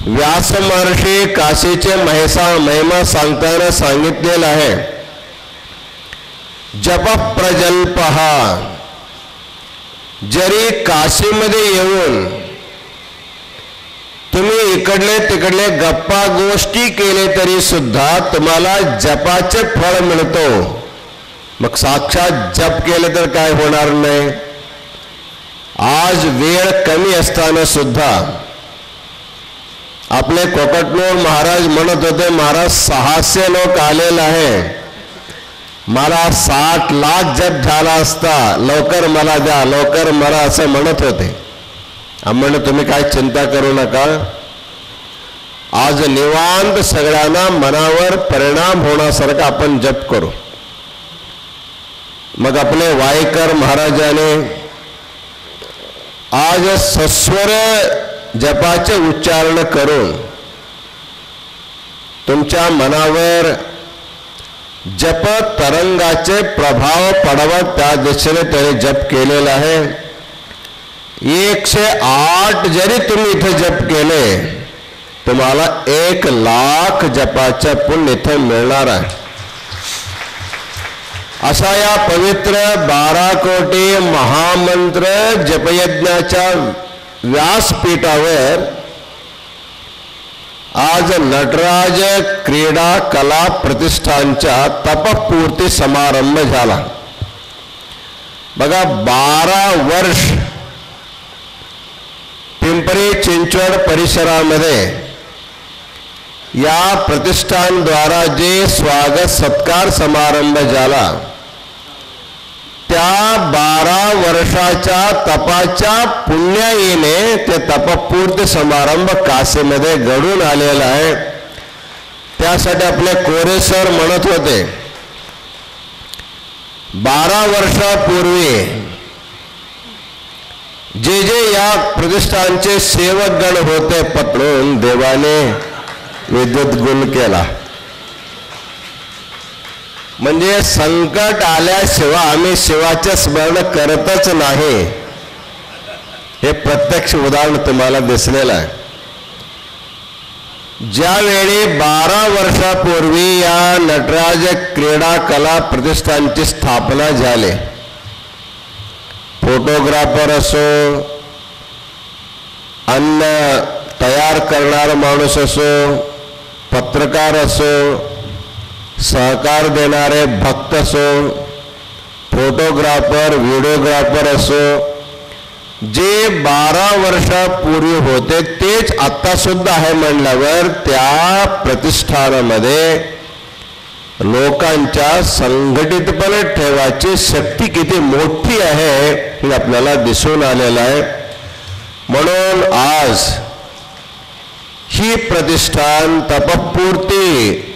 व्यास महर्षी काशीचे महिमा सांगताना सांगितलेला आहे, जप प्रजल्पहा. जरी काशीमध्ये येऊन तुम्ही इकडले तिकडले गप्पा गोष्टी केले तरी सुद्धा तुम्हाला जपाचे फळ मिळतो. मग साक्षात जप केले तर काय होणार नाही. आज वेळ कमी असताना सुद्धा आपले कोकटनूर महाराज म्हणत होते, महाराज 600 लोक आलेले आहे, मला 60 लाख जप झाला असता, लवकर मला द्या, लवकर मला, असं म्हणत होते. आम्हाला तुम्ही काय चिंता करू नका, आज निवांत सगळ्यांना मनावर परिणाम होण्यासारखा आपण जप करू. मग आपले वाईकर महाराजाने आज सस्वर जपाचे उच्चारण करून तुमच्या मनावर जप तरंगाचे प्रभाव पडवत त्या दिशेने त्याने जप केलेला आहे. 108 जरी तुम्ही इथे जप केले तुम्हाला 1 लाख जपाच्या पुण्य इथे मिळणार आहे. अशा या पवित्र 12 कोटी महामंत्र जपयज्ञाच्या व्यासपीठावर आज नटराज क्रीडा कला प्रतिष्ठानचा तपपूर्ती समारंभ झाला. बघा, 12 वर्ष पिंपरी चिंचवड परिसरामध्ये या प्रतिष्ठानद्वारा जे स्वागत सत्कार समारंभ झाला त्या 12 वर्षाच्या तपाच्या पुण्याईने ते तपपूर्ती समारंभ काशीमध्ये घडून आलेला आहे. त्यासाठी आपले कोरे सर म्हणत होते, 12 वर्षापूर्वी जे जे या प्रतिष्ठानचे सेवकगण होते पकडून देवाने विद्युत गुण केला. म्हणजे संकट आल्याशिवाय आम्ही शिवाचे स्मरण करतच नाही, हे प्रत्यक्ष उदाहरण तुम्हाला दिसलेलं आहे. ज्यावेळी 12 वर्षापूर्वी या नटराज क्रीडा कला प्रतिष्ठानची स्थापना झाली, फोटोग्राफर असो, अन्न तयार करणारा माणूस असो, पत्रकार असो, सहकार देणारे भक्त असो, फोटोग्राफर व्हिडिओग्राफर असो, जे 12 वर्षापूर्वी होते तेच आता सुद्धा आहे म्हणल्यावर त्या प्रतिष्ठानामध्ये लोकांच्या संघटितपणे ठेवायची शक्ती किती मोठी आहे हे आपल्याला दिसून आलेलं आहे. म्हणून आज ही प्रतिष्ठान तपपूर्ती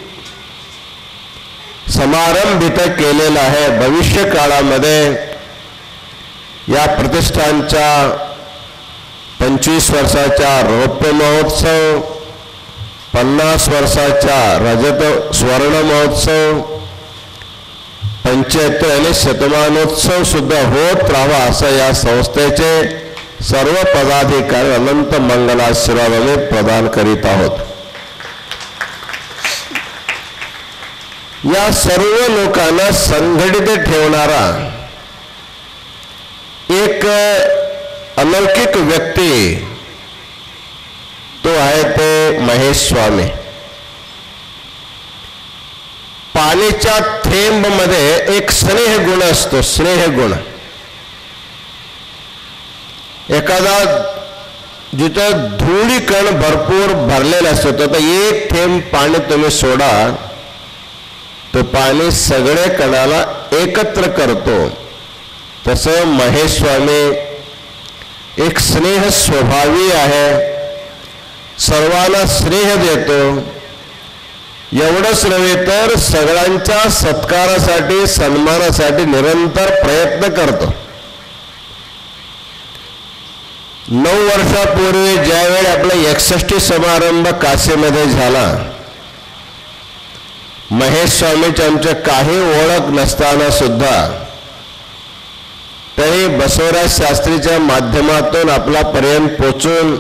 समारंभ इथं केलेला आहे. भविष्य काळामध्ये या प्रतिष्ठानच्या 25 वर्षाचा रौप्य महोत्सव, 50 वर्षाचा रजत स्वर्ण महोत्सव, 75 आणि शतमानोत्सव सुद्धा होत राहावा असं या संस्थेचे सर्व पदाधिकारी अनंत मंगलाशीर्वाद आम्ही प्रदान करीत आहोत. या सर्व लोकांना संघटित ठेवणारा एक अलौकिक व्यक्ती तो आहे ते महेश स्वामी. पाण्याच्या थेंब मध्ये एक स्नेह गुण असतो, स्नेह गुण. एखादा जिथं धुळी कण भरपूर भरलेला असतो तर एक थेंब पाणी तुम्ही सोडा तो पाणी सगळे कणाला एकत्र करतो. तसं महेश स्वामी एक स्नेह स्वभावी आहे, सर्वांना स्नेह देतो. एवढंच नव्हे तर सगळ्यांच्या सत्कारासाठी सन्मानासाठी निरंतर प्रयत्न करतो. 9 वर्षापूर्वी ज्यावेळी आपला 61 समारंभ काशीमध्ये झाला, महेश स्वामीची आमच्या काही ओळख नसताना सुद्धा त्यांनी बसवराज शास्त्रीच्या माध्यमातून आपल्यापर्यंत पोचून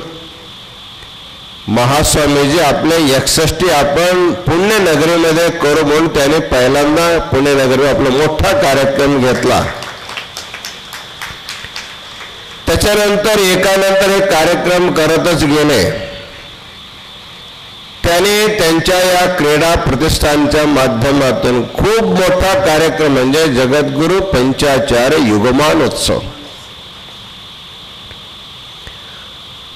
महास्वामीजी आपले 61 आपण पुण्यनगरीमध्ये करू म्हणून त्याने पहिल्यांदा पुण्यनगरीवर आपला मोठा कार्यक्रम घेतला. त्याच्यानंतर एकानंतर एक कार्यक्रम करतच गेले. त्याने त्यांच्या या क्रीडा प्रतिष्ठानच्या माध्यमातून खूप मोठा कार्यक्रम म्हणजे जगद्गुरु पंचाचार्य युगमानोत्सव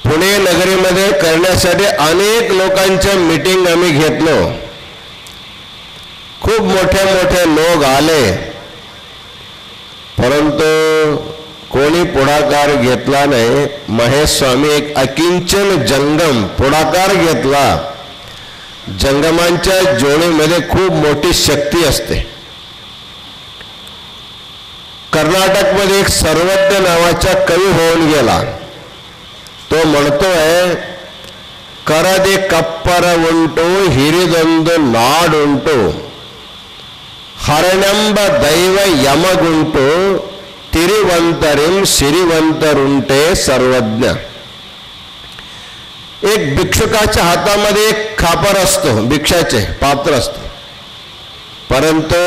पुणे नगरीमध्ये करण्यासाठी अनेक लोकांच्या मीटिंग आम्ही घेतलो. खूप मोठे मोठे लोक आले, परंतु कोणी पुढाकार घेतला नाही. महेश स्वामी एक अकिंचन जंगम पुढाकार घेतला. जंगमांच्या जोडीमध्ये खूप मोठी शक्ती असते. कर्नाटकमध्ये एक सर्वज्ञ नावाचा कवी होऊन गेला. तो म्हणतोय, करदे कप्पर उंटू हिरिदೊಂದು ನಾಡುಂಟು ಹರನೆಂಬ ದೈವ ಯಮಗುಂಟು तिरिवंतरिम सिरिवंतरुंटे सर्वज्ञ. एक भिक्षुकाच्या हातामध्ये एक खापर असतो, भिक्षाचे पात्र असतो, परंतु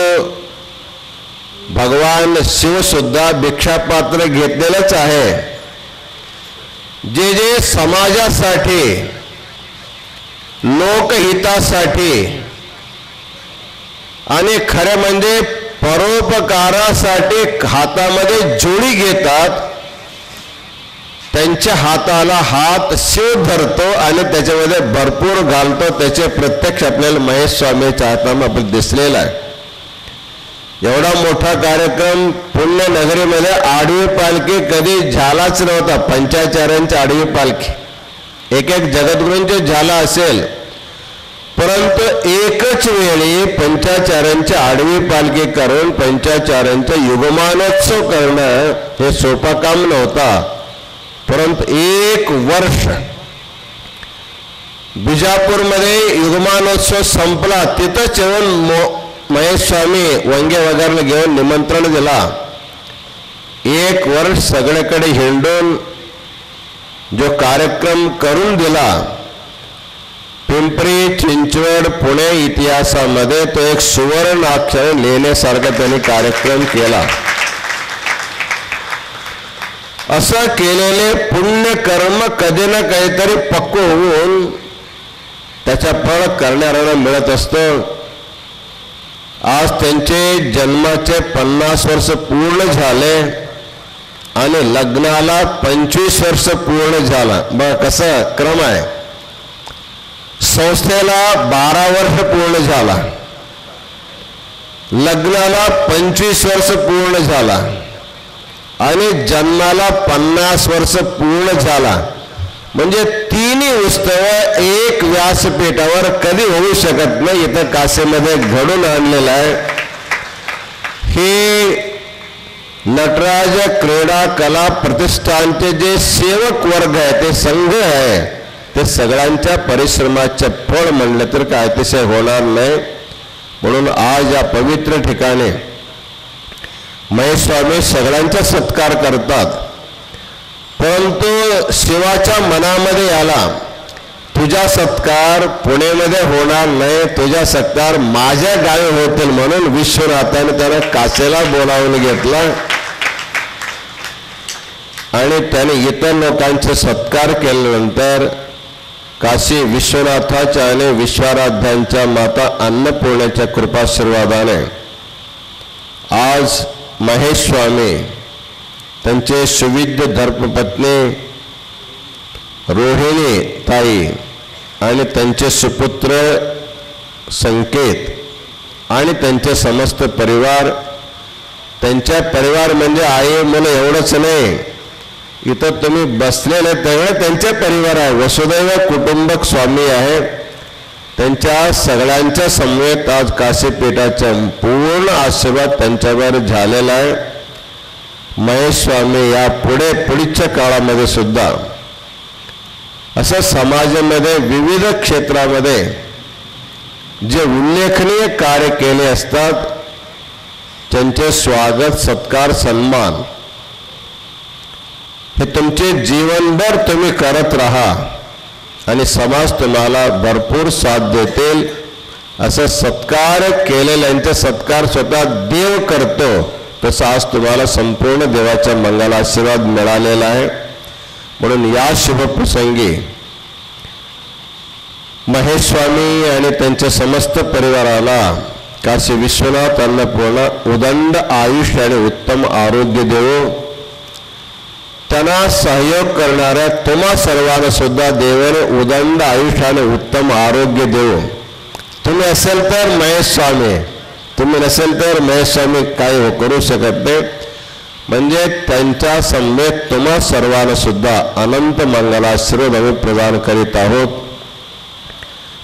भगवान शिव सुद्धा भिक्षा पात्र घेतलेलंच आहे. जे जे समाजासाठी लोकहितासाठी आणि खरे म्हणजे परोपकारासाठी हातामध्ये जोडी घेतात, त्यांच्या हाताला हात शिव धरतो आणि त्याच्यामध्ये भरपूर घालतो. त्याचे प्रत्यक्ष आपल्याला महेश स्वामीच्या हातामध्ये आपण दिसलेला आहे. एवढा मोठा कार्यक्रम पुण्यनगरीमध्ये आडवी पालखी कधी झालाच नव्हता. पंचाचार्यांची आडवी पालखी एक एक जगद्गुरूंचे झाला असेल, परंतु एकच वेळी पंचाचार्यांची आडवी पालखी करून पंचाचार्यांचा युगमानोत्सव करणं हे सोपं काम नव्हता. परंतु 1 वर्ष बिजापूरमध्ये युगमानोत्सव संपला. तिथंच येऊन महेश स्वामी वंगे वगैरे घेऊन निमंत्रण दिला. 1 वर्ष सगळीकडे हिंडून जो कार्यक्रम करून दिला, पिंपरी चिंचवड पुणे इतिहासामध्ये तो एक सुवर्ण अक्षर लिहिण्यासारखा त्यांनी कार्यक्रम केला. असं केलेले पुण्य कर्म कधी ना काहीतरी पक्व होऊन त्याचा फळ करणाऱ्यांना मिळत असतं. आज त्यांचे जन्माचे 50 वर्ष पूर्ण झाले आणि लग्नाला 25 वर्ष पूर्ण झाला. बघा कसा क्रम आहे. संस्थेला 12 वर्ष पूर्ण झाला, लग्नाला 25 वर्ष पूर्ण झाला आणि जन्माला 50 वर्ष पूर्ण झाला. म्हणजे 3 उत्सव एक व्यासपीठावर कधी होऊ शकत नाही. इथं काशीमध्ये घडून आणलेलं आहे. हे नटराज क्रीडा कला प्रतिष्ठानचे जे सेवक वर्ग आहे, ते संघ आहे, ते सगळ्यांच्या परिश्रमाचे फळ म्हणलं तर काय अतिशय होणार नाही. म्हणून आज या पवित्र ठिकाणी महेश स्वामी सगळ्यांचा सत्कार करतात. परंतु शिवाच्या मनामध्ये आला, तुझा सत्कार पुणेमध्ये होणार नाही, तुझा सत्कार माझ्या गावी होतील म्हणून विश्वनाथाने त्याला काशीला बोलावून घेतला आणि त्याने इतर लोकांचे सत्कार केल्यानंतर काशी विश्वनाथाच्या आणि विश्वाराध्यांच्या माता अन्नपूर्णेच्या कृपाशीर्वादाने आज महेश स्वामी, त्यांचे सुविद्य धर्मपत्नी रोहिणी ताई आणि त्यांचे सुपुत्र संकेत आणि त्यांचे समस्त परिवार, त्यांच्या परिवार म्हणजे आई मुलं एवढंच नाही, इथं तुम्ही बसलेले तेवढे त्यांचे परिवार आहे. वसुदैव कुटुंबक स्वामी आहे. त्यांच्या सगळ्यांच्या समवेत आज काशीपीठाचा पूर्ण आशीर्वाद त्यांच्यावर झालेला आहे. महेश स्वामी या पुढच्या काळामध्ये सुद्धा असं समाजामध्ये विविध क्षेत्रामध्ये जे उल्लेखनीय कार्य केले असतात त्यांचे स्वागत सत्कार सन्मान हे तुमचे जीवनभर तुम्ही करत राहा आणि समाज तुम्हाला भरपूर साथ देतील. असं सत्कार केलेल्यांचे सत्कार स्वतः देव करतो तसा आज तुम्हाला संपूर्ण देवाचा मंगल आशीर्वाद मिळालेला आहे. म्हणून या शुभप्रसंगी महेश स्वामी आणि त्यांच्या समस्त परिवाराला काशी विश्वनाथ अन्नपूर्णा उदंड आयुष्य आणि उत्तम आरोग्य देवो. त्यांना सहयोग करणाऱ्या तुम्हा सर्वांना सुद्धा देवाने उदंड आयुष्य आणि उत्तम आरोग्य देवो. तुम्ही असेल तर महेश स्वामी, तुम्ही नसेल तर महेश स्वामी काही करू शकत नाही. म्हणजे त्यांच्या समवेत तुम्हा सर्वांना सुद्धा अनंत मंगलाशीर्वाद आम्ही प्रदान करीत आहोत.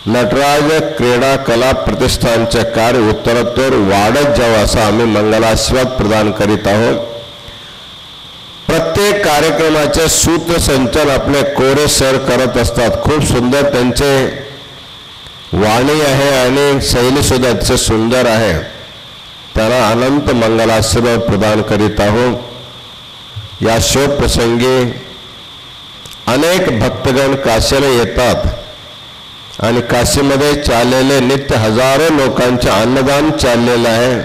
नटराज क्रीडा कला प्रतिष्ठानचे कार्य उत्तरोत्तर वाढत जावं असा आम्ही मंगलाशीर्वाद प्रदान करीत आहोत. प्रत्येक कार्यक्रमाचे सूत्रसंचलन आपले कोरे सर करत असतात. खूप सुंदर त्यांचे वाणी आहे आणि शैली सुद्धा अतिशय सुंदर आहे. त्यांना अनंत मंगलाशीर्वाद प्रदान करीत आहोत. या शोभप्रसंगी अनेक भक्तगण काशीला येतात आणि काशीमध्ये चाललेले नित्य हजारो लोकांचे अन्नदान चाललेलं आहे.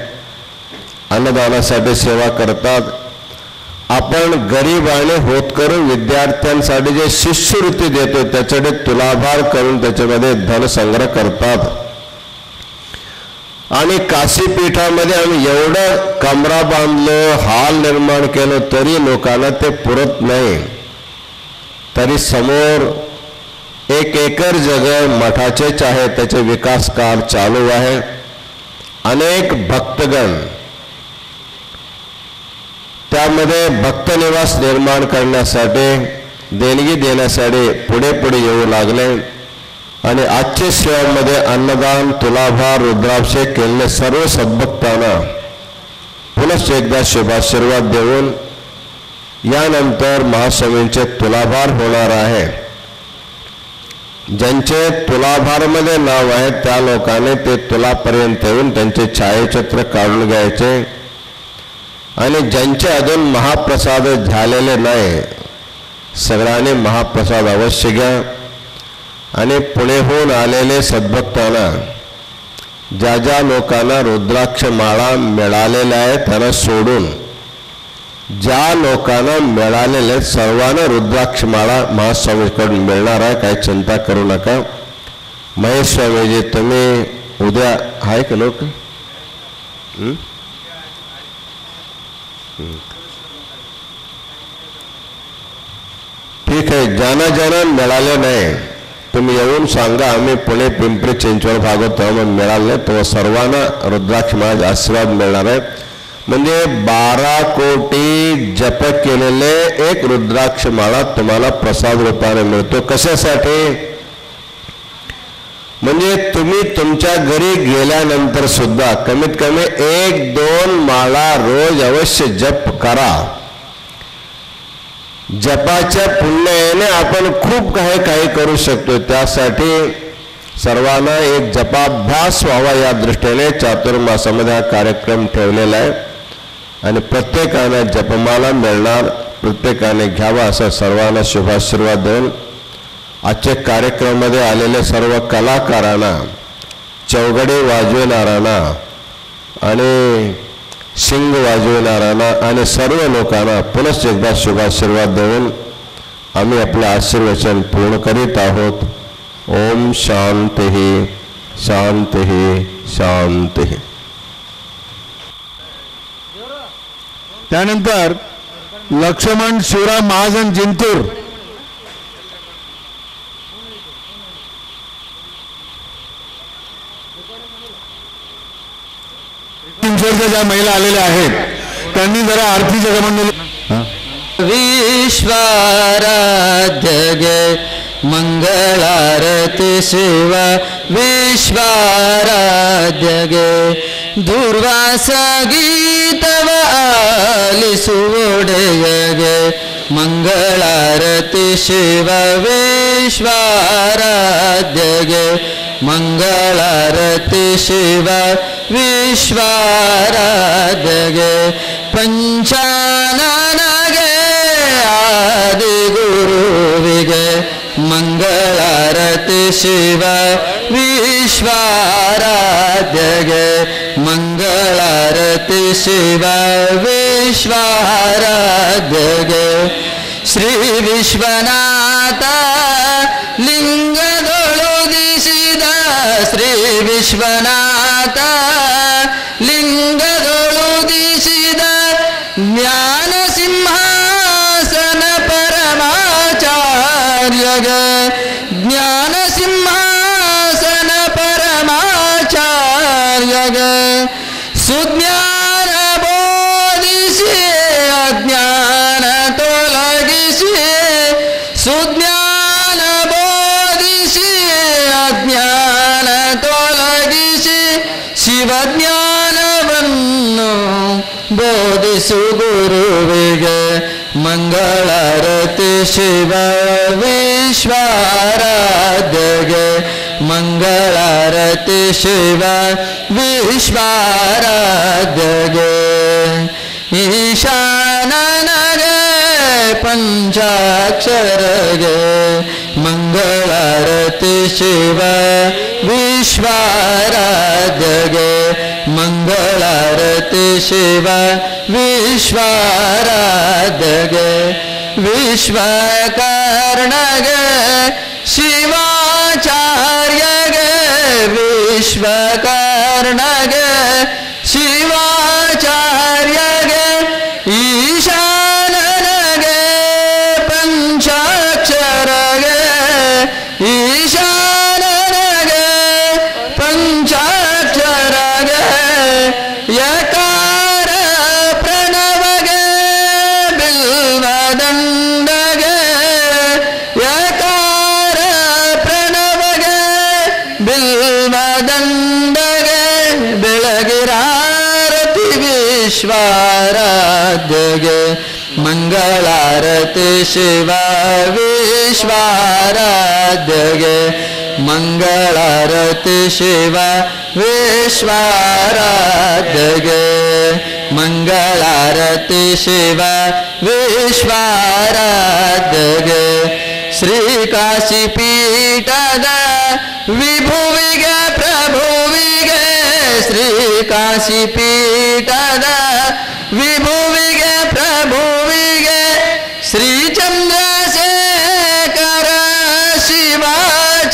अन्नदानासाठी सेवा करतात. आपण गरीब आणि होतकरू विद्यार्थ्यांसाठी जे शिष्यवृत्ती देतो त्याच्याकडे तुलाभार करून त्याच्यामध्ये धनसंग्रह करतात. आणि काशीपीठामध्ये आम्ही एवढं कमरा बांधलो, हॉल निर्माण केलं तरी लोकांना ते पुरत नाही. तरी समोर 1 एकर जगह मठाचेच आहे, त्याचे विकास कार्य चालू आहे. अनेक भक्तगण त्यामध्ये भक्तनिवास निर्माण करण्यासाठी देणगी देण्यासाठी पुढे पुढे येऊ लागले. आणि आजच्या सेवांमध्ये अन्नदान, तुलाभार, रुद्राभिषेक केलेले सर्व सद्भक्तांना पुनश्च एकदा शुभाशीर्वाद देऊन यानंतर महास्वामींचे तुलाभार होणार आहे. ज्यांचे तुलाभारमध्ये नाव आहे त्या लोकांनी ते तुलापर्यंत येऊन त्यांचे छायाचित्र काढून घ्यायचे. आणि ज्यांचे अजून महाप्रसाद झालेले नाही सगळ्यांनी महाप्रसाद अवश्य घ्या. आणि पुणेहून आलेले सद्भक्तांना ज्या ज्या लोकांना रुद्राक्ष माळा मिळालेल्या आहे त्यांना सोडून ज्या लोकांना मिळालेले सर्वांना रुद्राक्ष माळा महास्वामीकडून मिळणार आहे. काही चिंता करू नका. महेश स्वामीजी तुम्ही उद्या आहे का लोक? ठीक आहे. ज्यांना ज्यांना मिळाले नाही तुम्ही येऊन सांगा. आम्ही पुणे पिंपरी चिंचवड भागवत मिळाले तो सर्वांना रुद्राक्ष माळा आशीर्वाद मिळणार आहे. म्हणजे 12 कोटी जप केलेले एक रुद्राक्ष माळा तुम्हाला प्रसाद रूपाने मिळतो. कशासाठी? म्हणजे तुम्ही तुमच्या घरी गेल्यानंतर सुद्धा कमीत कमी 1-2 माळा रोज अवश्य जप करा. जपाच्या पुण्याने आपण खूप काही करू शकतो. त्यासाठी सर्वांना एक जपाभ्यास व्हावा या दृष्टीने चातुर्मासामध्ये हा कार्यक्रम ठेवलेला आहे. आणि प्रत्येकाने जपमाला मिळणार, प्रत्येकाने घ्यावा असा सर्वांना शुभाशीर्वाद देऊन आजच्या कार्यक्रमामध्ये आलेले सर्व कलाकारांना, चौघडे वाजविणाऱ्यांना आणि शिंग वाजविणाऱ्यांना आणि सर्व लोकांना पुनश्च एकदा शुभाशीर्वाद देऊन आम्ही आपलं आशीर्वचन पूर्ण करीत आहोत. ओम शांती शांती शांती. त्यानंतर लक्ष्मण शिवराम महाजन जिंतूर, ज्या महिला आलेल्या आहेत त्यांनी जरा आरती जगमंडल. विश्वाराध्य गे मंगलारती शिवा विश्वाराध्य गे दुर्वास गीतव आलिसुवोडेय गे मंगलारती शिव विश्वाराध्य गे मंगलारती शिव विश्वाराध्य गे पंचानन गे आदि गुरु विगे मंगलारती शिव विश्वाराध्य गे मंगलारती शिव विश्वाराध्य गे श्री विश्वनाथ लिंग दोळुदिसिद श्री विश्वनाथ लिंग दोळुदिसिद ज्ञान सिंहासन परमाचार्य गे ज्ञान सिंहासन परमाचार्य गे सुज्ञान बोधिಸಿ अज्ञान तोलगिಸಿ सुज्ञान बोधिಸಿ अज्ञान तोलगिಸಿ ಶಿವಜ್ಞಾನವನ್ನು ಬೋಧಿಸು ಗುರುವಿಗೆ ಮಂಗಳಾರತಿ ಶಿವ ವಿಶ್ವಾರಾಧ್ಯಗೆ ಮಂಗಳಾರತಿ ಶಿವ ವಿಶ್ವಾರಾಧ್ಯಗೆ ಈಶಾನನಗೆ ಪಂಚಾಕ್ಷರಗೆ ಮಂಗಳಾರತಿ ಶಿವ ವಿಶ್ವಾರಾಧ್ಯಗೆ ಮಂಗಳಾರತಿ ಶಿವ ವಿಶ್ವಾರಾಧ್ಯಗೆ ವಿಶ್ವಕರ್ಣಗೆ ಶಿವಾಚಾರ್ಯಗೆ ವಿಶ್ವಕರ್ಣಗೆ ಶಿವಾಚಾರ್ಯಗೆ ಈಶಾನನಗೆ ಪಂಚಾಕ್ಷರಗೆ ಈಶಾನನಗೆ ಪಂಚಾಕ್ಷರಗೆ ಯಕಾರ ಪ್ರಣವಗೆ ಬಿಲ್ವದಂಡಗೆ ಯಕಾರ ಪ್ರಣವಗೆ ಬಿಲ್ವದಂಡಗೆ ಬೆಳಗಿರಾರತಿ ವಿಶ್ವಾರಾಧ್ಯಗೆ ಮಂಗಳಾರತಿ ಶಿವ ವಿಶ್ವಾರಾಧ್ಯಗೆ ಮಂಗಳಾರತಿ ಶಿವ ವಿಶ್ವಾರಾಧ್ಯಗೆ ಮಂಗಳಾರತಿ ಶಿವ ವಿಶ್ವಾರಾಧ್ಯಗೆ ಶ್ರೀ ಕಾಶಿ ಪೀಠದ ವಿಭುವಿಗೆ ಪ್ರಭುವಿಗೆ ಶ್ರೀ ಕಾಶಿ ಪೀಠದ ವಿಭುವಿಗೆ ಪ್ರಭುವಿಗೆ ಶ್ರೀ ಚಂದ್ರಶೇಖರ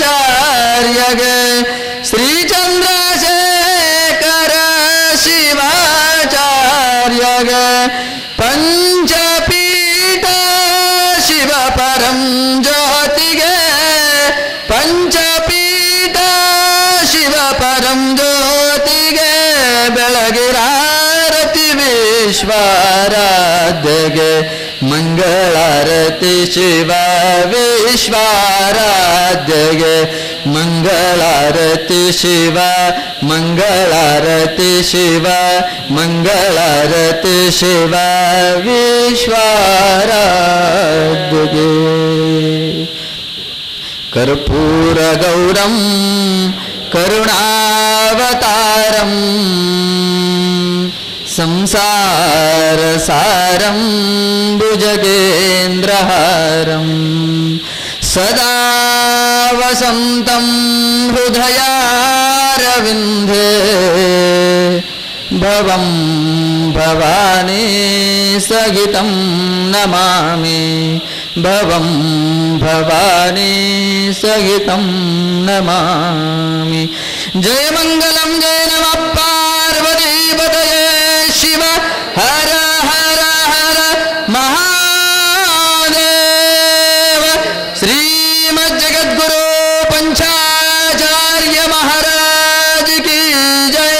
ಶಿವಾಚಾರ್ಯಗೆ ಶ್ರೀ ಚಂದ್ರಶೇಖರ ಶಿವಾಚಾರ್ಯಗೆ ಪಂಚಪೀಠ ಶಿವ ಪರಂ ಜ್ಯೋತಿಗೆ ಪಂಚಪೀಠ ಶಿವ ಪರಂ ಜ್ಯೋತಿಗೆ ಬೆಳಗಿರಾರತಿ ವಿಶ್ವಾರಾಧ್ಯಗೆ ಮಂಗಳಾರತಿ ಶಿವ ವಿಶ್ವಾರಾಧ್ಯಗೆ ಮಂಗಳಾರತಿ ಶಿವ ಮಂಗಳಾರತಿ ಶಿವ ಮಂಗಳಾರತಿ ಶಿವ ವಿಶ್ವಾರಾಧ್ಯಗೆ ಕರ್ಪೂರ ಗೌರಂ ಕರುಣಾವತಾರಂ ಸಂಸಾರ ಸಾರಂ ಭುಜಗೇಂದ್ರಹಾರಂ ಸದಾ ವಸಂತಂ ಹೃದಯಾರವಿಂದೇ ಭವಂ ಭವಾನಿ ಸಹಿತಂ ನಮಾಮಿ ಭವಂ ಭವಾನಿ ಸಹಿತಂ ನಮಾಮಿ ಜಯ ಮಂಗಲಂ ಜಯ ನಮಃ ಪಾರ್ವತೀಪತಯೇ ಶಿವ ಹರ ಹರ ಹರ ಮಹಾದೇವ ಶ್ರೀಮಜ್ಜಗದ್ಗುರು पंचाचार्य महाराज की जय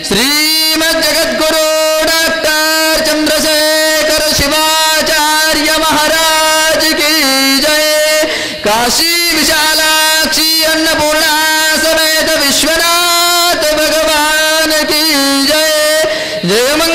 श्रीमज्जगद्गुरु डॉक्टर चंद्रशेखर शिवाचार्य महाराज की जय काशी विशालाक्षी अन्नपूर्णा जय